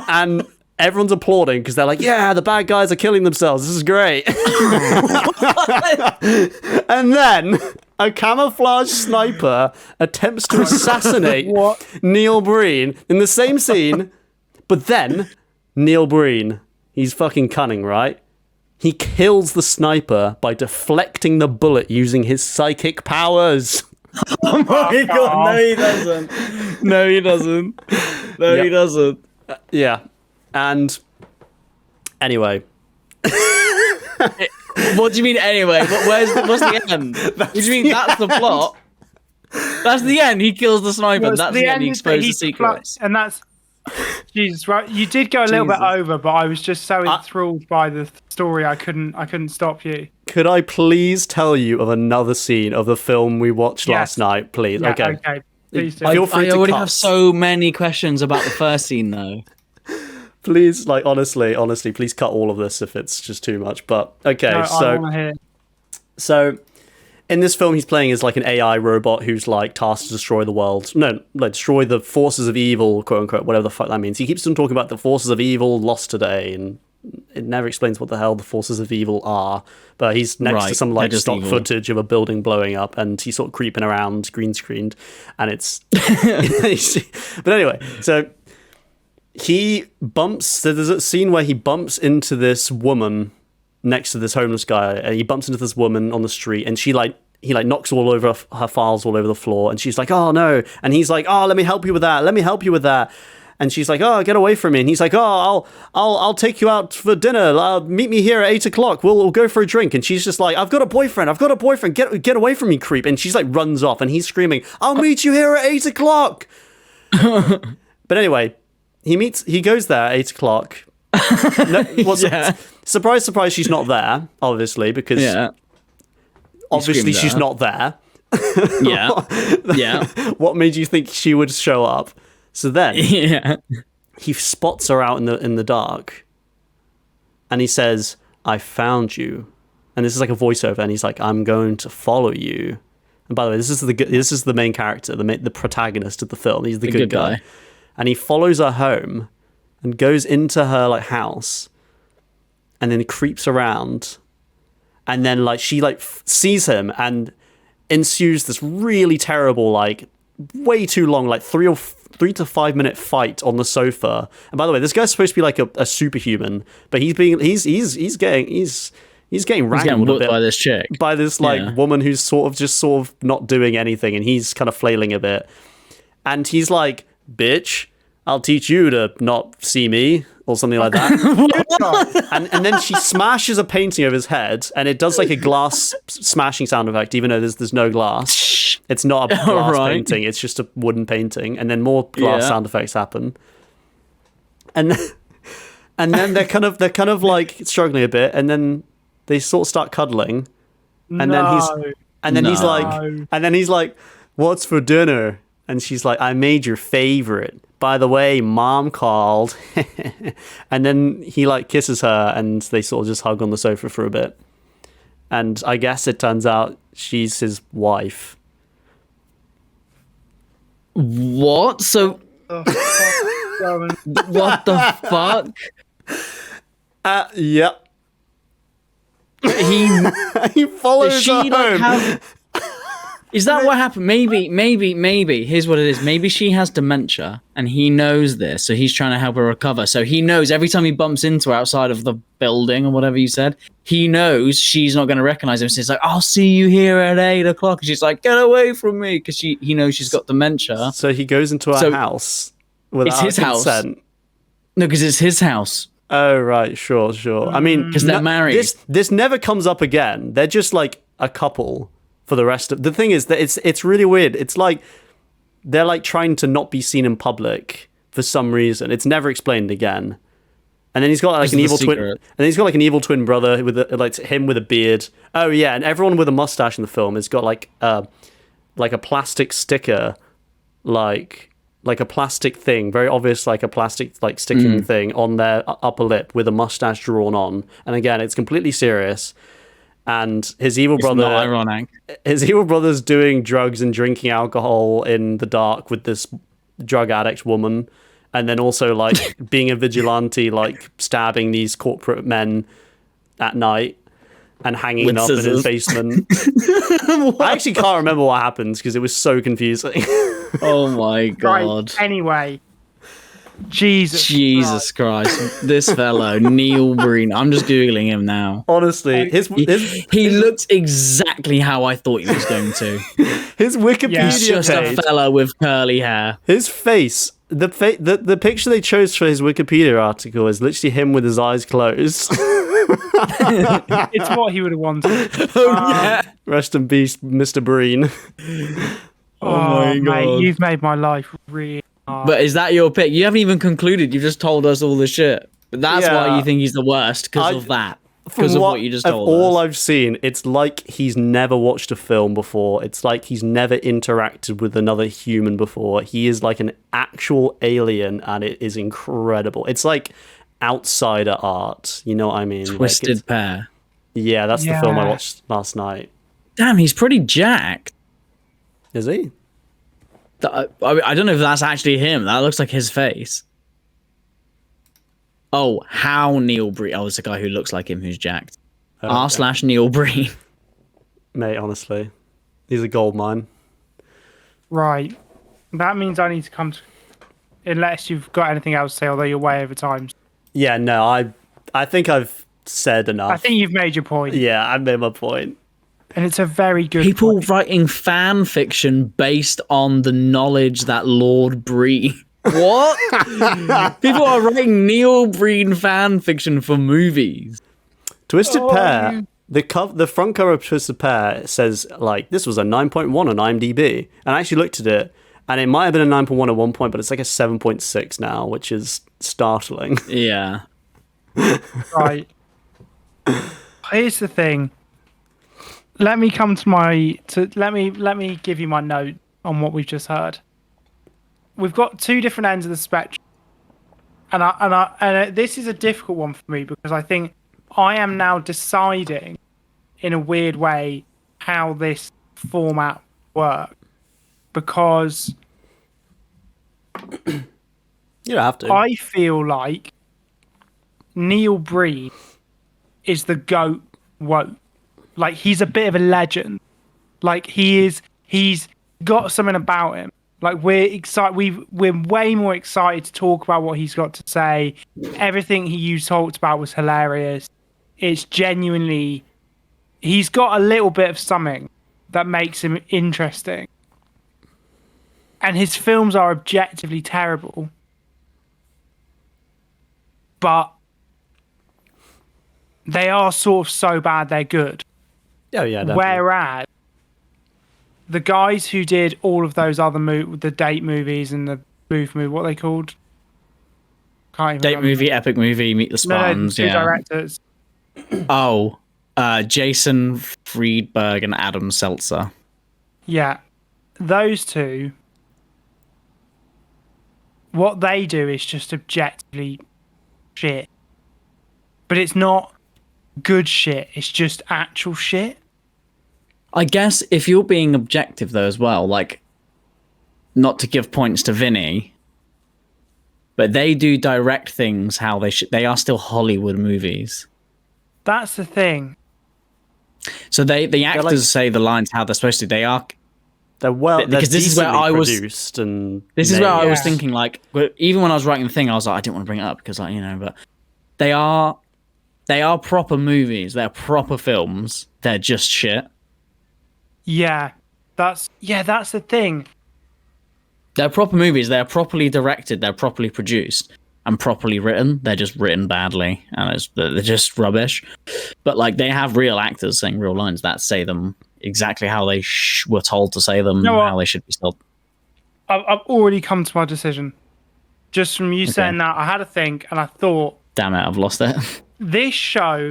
And everyone's applauding because they're like, yeah, the bad guys are killing themselves. This is great. And then a camouflage sniper attempts to assassinate Neil Breen in the same scene. But then Neil Breen, he's fucking cunning, right? He kills the sniper by deflecting the bullet using his psychic powers. Oh my god, no he doesn't. No he doesn't. No he doesn't. Yeah. And anyway. What do you mean anyway? What's the end? What do you mean that's the plot? That's the end. He kills the sniper. That's the end. He exposes the secrets. And that's... Jesus, right? You did go a little bit over, but I was just so enthralled by the story, I couldn't stop you. Could I please tell you of another scene of the film we watched last night, please? Yeah, okay. Please do. Feel free I to already cut. have so many questions about the first scene, though. Please, like, honestly, please cut all of this if it's just too much. But okay, No, I want to hear. So in this film, he's playing as like an AI robot who's like tasked to destroy the world. No, like destroy the forces of evil, quote unquote, whatever the fuck that means. He keeps on talking about the forces of evil lost today, and it never explains what the hell the forces of evil are. But he's next to some like stock footage of a building blowing up, and he's sort of creeping around, green screened, and it's. But anyway, so he bumps. There's a scene where he bumps into this woman next to this homeless guy, and he bumps into this woman on the street, and he knocks all over her files all over the floor, and she's like, "Oh no!" And he's like, "Oh, let me help you with that." And she's like, "Oh, get away from me!" And he's like, "Oh, I'll take you out for dinner. Meet me here at 8 o'clock. We'll go for a drink." And she's just like, "I've got a boyfriend. Get away from me, creep!" And she's like, runs off, and he's screaming, "I'll meet you here at 8 o'clock." But anyway, he goes there at 8 o'clock. Surprise, surprise, she's not there, obviously, because obviously she's not there. Yeah. What made you think she would show up? So then he spots her out in the dark, and he says, "I found you." And this is like a voiceover, and he's like, "I'm going to follow you." And by the way, this is the main character, the protagonist of the film. He's the good guy. And he follows her home and goes into her like house, and then creeps around, and then like she like sees him, and ensues this really terrible, like way too long, like 3 to 5 minute fight on the sofa. And by the way, this guy's supposed to be like a superhuman, but he's getting wrangled a bit by this chick, by this like woman who's sort of not doing anything, and he's kind of flailing a bit, and he's like, "Bitch, I'll teach you to not see me," or something like that. and then she smashes a painting over his head, and it does like a glass smashing sound effect, even though there's no glass. It's not a glass painting, it's just a wooden painting, and then more glass sound effects happen. And then they're kind of like struggling a bit, and then they sort of start cuddling. And then he's like, "What's for dinner?" And she's like, "I made your favorite. By the way, Mom called." And then he like kisses her, and they sort of just hug on the sofa for a bit. And I guess it turns out she's his wife. What? So what the fuck? Yep. He follows her home. Is that what happened? Maybe. Here's what it is. Maybe she has dementia, and he knows this, so he's trying to help her recover. So he knows every time he bumps into her outside of the building or whatever you said, he knows she's not going to recognize him. So he's like, "I'll see you here at 8 o'clock." And she's like, "Get away from me," because he knows she's got dementia. So he goes into her house, without his house. consent. No, because it's his house. Oh right, sure. I mean, 'Cause they're married. This never comes up again. They're just like a couple for the rest of. The thing is that it's really weird. It's like they're like trying to not be seen in public for some reason. It's never explained again. And then he's got like an evil twin. And then he's got like an evil twin brother with like him with a beard. Oh yeah, and everyone with a mustache in the film has got like a plastic sticker, like a plastic thing, very obvious, like a plastic like sticking thing on their upper lip with a mustache drawn on. And again, it's completely serious. And his evil brother, not ironic. His evil brother's doing drugs and drinking alcohol in the dark with this drug addict woman. And then also like being a vigilante, like stabbing these corporate men at night and hanging With up scissors. in his basement. I actually can't remember what happens because it was so confusing. Oh my god. Right. Anyway, Jesus Christ. This fellow, Neil Breen. I'm just Googling him now. Honestly, He looked exactly how I thought he was going to. his Wikipedia He's just page, a fellow with curly hair. his face, the picture they chose for his Wikipedia article is literally him with his eyes closed. It's what he would have wanted. Rest in peace, Mr. Breen. Oh, mate, you've made my life really hard. But is that your pick? You haven't even concluded. You've just told us all the shit. But that's why you think he's the worst, because of that. Because of what you just told us. All I've seen, it's like he's never watched a film before. It's like he's never interacted with another human before. He is like an actual alien, and it is incredible. It's like outsider art. You know what I mean? Twisted Pair. Yeah, that's the film I watched last night. Damn, he's pretty jacked. Is he? I don't know if that's actually him. That looks like his face. Oh, how Neil Breen. Oh, it's a guy who looks like him who's jacked. r/Neil Breen. Mate, honestly. He's a gold mine. Right. That means I need to come to... Unless you've got anything else to say, although you're way over time. Yeah, no, I think I've said enough. I think you've made your point. Yeah, I've made my point. And it's a very good People point. writing fan fiction based on the knowledge that Lord Breen. What? People are writing Neil Breen fan fiction for movies. Twisted Pair, the front cover of Twisted Pair says, like, this was a 9.1 on IMDb. And I actually looked at it, and it might have been a 9.1 at one point, but it's like a 7.6 now, which is startling. Yeah. Right. Here's the thing. Let me come to let me give you my note on what we've just heard. We've got two different ends of the spectrum, and this is a difficult one for me because I think I am now deciding, in a weird way, how this format works. Because you don't have to. I feel like Neil Breen is the GOAT woke. Like, he's a bit of a legend. Like, he's got something about him. Like, we're excited. We're way more excited to talk about what he's got to say. Everything you talked about was hilarious. It's genuinely, he's got a little bit of something that makes him interesting. And his films are objectively terrible. But they are sort of so bad they're good. Oh, yeah, definitely. Whereas the guys who did all of those other the date movies and the booth movie, what are they called? Can't even Date remember. movie, epic movie, Meet the Spartans. Two directors. Oh, Jason Friedberg and Adam Seltzer. Yeah, those two. What they do is just objectively shit, but it's not good shit. It's just actual shit. I guess if you're being objective though as well, like, not to give points to Vinny, but they do direct things how they are still Hollywood movies. That's the thing. So the actors say the lines how they're supposed to. They're because this is where I was produced and this is where I was Yeah. thinking, like, even when I was writing the thing, I was like, I didn't want to bring it up because, like, you know, but they are proper movies. They're proper films. They're just shit. Yeah, that's the thing. They're proper movies. They're properly directed. They're properly produced and properly written. They're just written badly, and they're just rubbish. But like, they have real actors saying real lines that say them exactly how they were told to say them, how they should be told. I've already come to my decision. Just from you saying that, I had to think, and I thought, damn it, I've lost it. This show,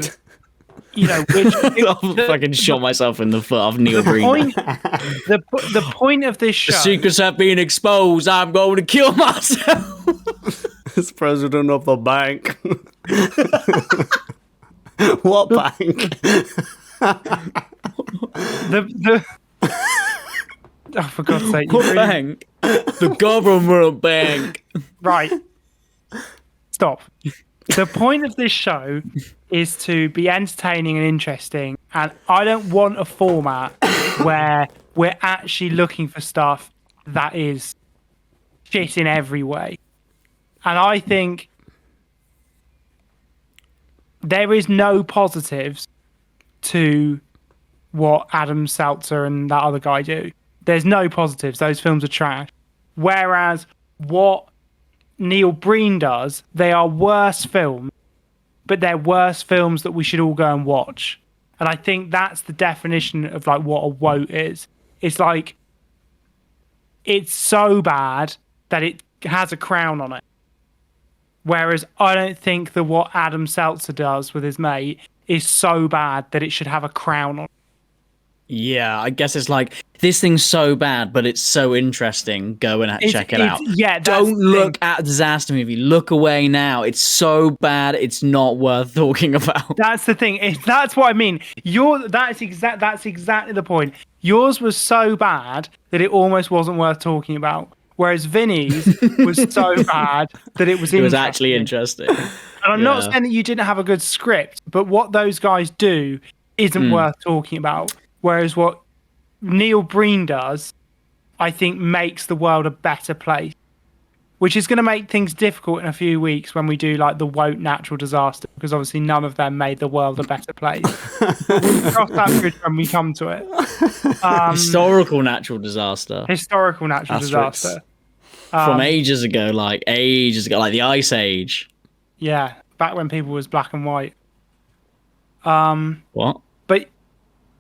you know, which I've fucking shot myself in the foot. I've Neil Breen. The point of this show. The secrets have been exposed. I'm going to kill myself. As president of the bank. What bank? Oh, for God's sake! What bank? The government bank. Right. Stop. The point of this show is to be entertaining and interesting, and I don't want a format where we're actually looking for stuff that is shit in every way. And I think there is no positives to what Adam Seltzer and that other guy do. There's no positives. Those films are trash. Whereas what Neil Breen does, they are worse films, but they're worse films that we should all go and watch. And I think that's the definition of like what a wote is. It's like, it's so bad that it has a crown on it. Whereas I don't think that what Adam Seltzer does with his mate is so bad that it should have a crown on it. Yeah, I guess it's like, this thing's so bad, but it's so interesting. Go and check it out. Yeah, don't look at a disaster movie. Look away now. It's so bad, it's not worth talking about. That's the thing. That's what I mean. That's exactly the point. Yours was so bad that it almost wasn't worth talking about. Whereas Vinny's was so bad that it was interesting. It was actually interesting. And I'm not saying that you didn't have a good script, but what those guys do isn't worth talking about. Whereas what Neil Breen does, I think, makes the world a better place. Which is going to make things difficult in a few weeks when we do like the woke natural disaster, because obviously none of them made the world a better place. We'll cross that bridge when we come to it. Historical natural disaster. Historical natural disaster. From ages ago, like the Ice Age. Yeah, back when people was black and white. What? But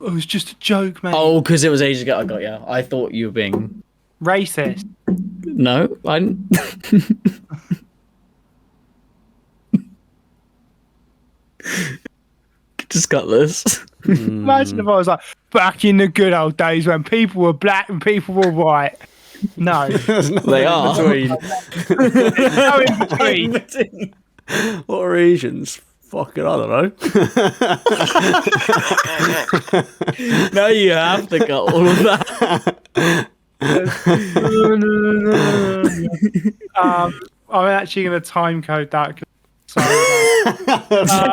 it was just a joke, man. Oh, because it was ages ago. I got you. I thought you were being racist. No, I didn't. Just got this. Imagine if I was like, back in the good old days when people were black and people were white. No. They are. There's no in between. What are Asians? Fucking, I don't know. Now you have to cut all of that. I'm actually going to time code that.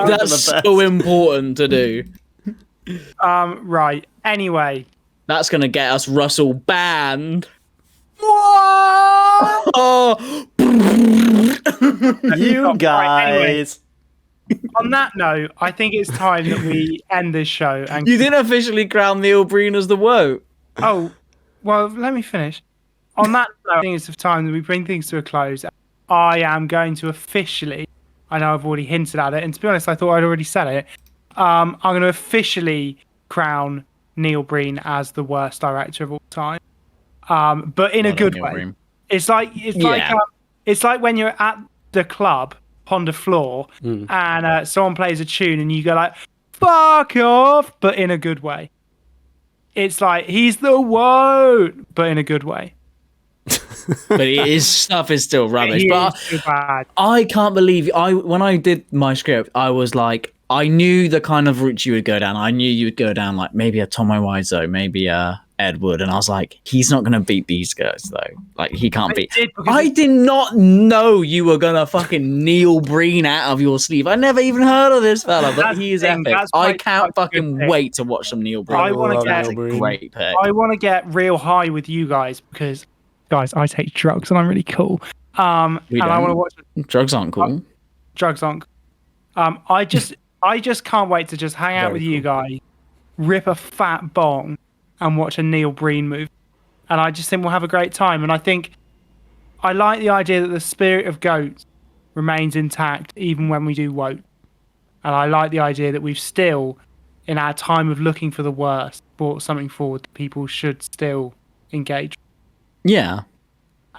That's so important to do. Right. Anyway, that's going to get us Russell banned. Oh. You guys. Anyway, on that note, I think it's time that we end this show. And you didn't officially crown Neil Breen as the woke. Oh, well, let me finish. On that note, I think it's time that we bring things to a close. I am going to officially, I know I've already hinted at it, and to be honest, I thought I'd already said it. I'm going to officially crown Neil Breen as the worst director of all time, but in a good way. Breen. It's like when you're at the club on the floor and someone plays a tune and you go like, "Fuck off," but in a good way. It's like, he's the one, but in a good way. But his stuff is still rubbish. But so bad. I can't believe when I did my script, I was like, I knew the kind of route you would go down. I knew you would go down like maybe a Tomo Wiseau, maybe a Ed Wood, and I was like, he's not gonna beat these guys though. Like, he can't beat. I did not know you were gonna fucking Neil Breen out of your sleeve. I never even heard of this fella, but he is epic. I can't fucking wait to watch some Neil Breen. I want to get great pick. I want to get real high with you guys because, guys, I take drugs and I'm really cool. And I want to watch. Drugs aren't cool. Drugs aren't. I just can't wait to just hang out with you guys, rip a fat bong, and watch a Neil Breen movie. And I just think we'll have a great time. And I think I like the idea that the spirit of goats remains intact even when we do woke. And I like the idea that we've still, in our time of looking for the worst, brought something forward that people should still engage. Yeah.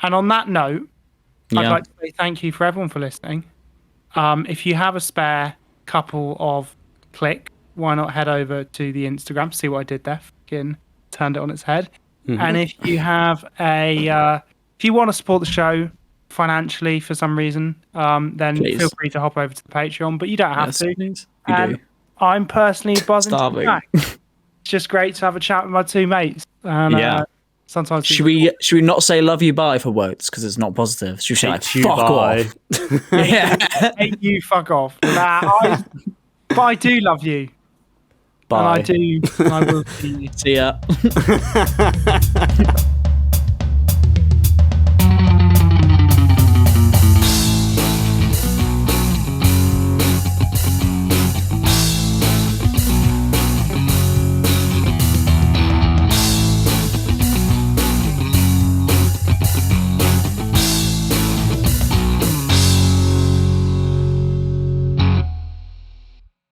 And on that note, I'd Yeah. like to say thank you for everyone for listening. If you have a spare couple of click, why not head over to the Instagram, see what I did there, fucking turned it on its head. And if you have if you want to support the show financially for some reason, then Please. feel free to hop over to the Patreon, but you don't have Yes, to. please. You And do. I'm personally buzzing to be Starving. back. It's just great to have a chat with my two mates. And, Yeah. Sometimes Should we not say love you bye for Wotes because it's not positive? Should we say like, fuck off? Yeah. hate you, fuck off. But I do love you. Bye. And I do. And I will see you. See ya.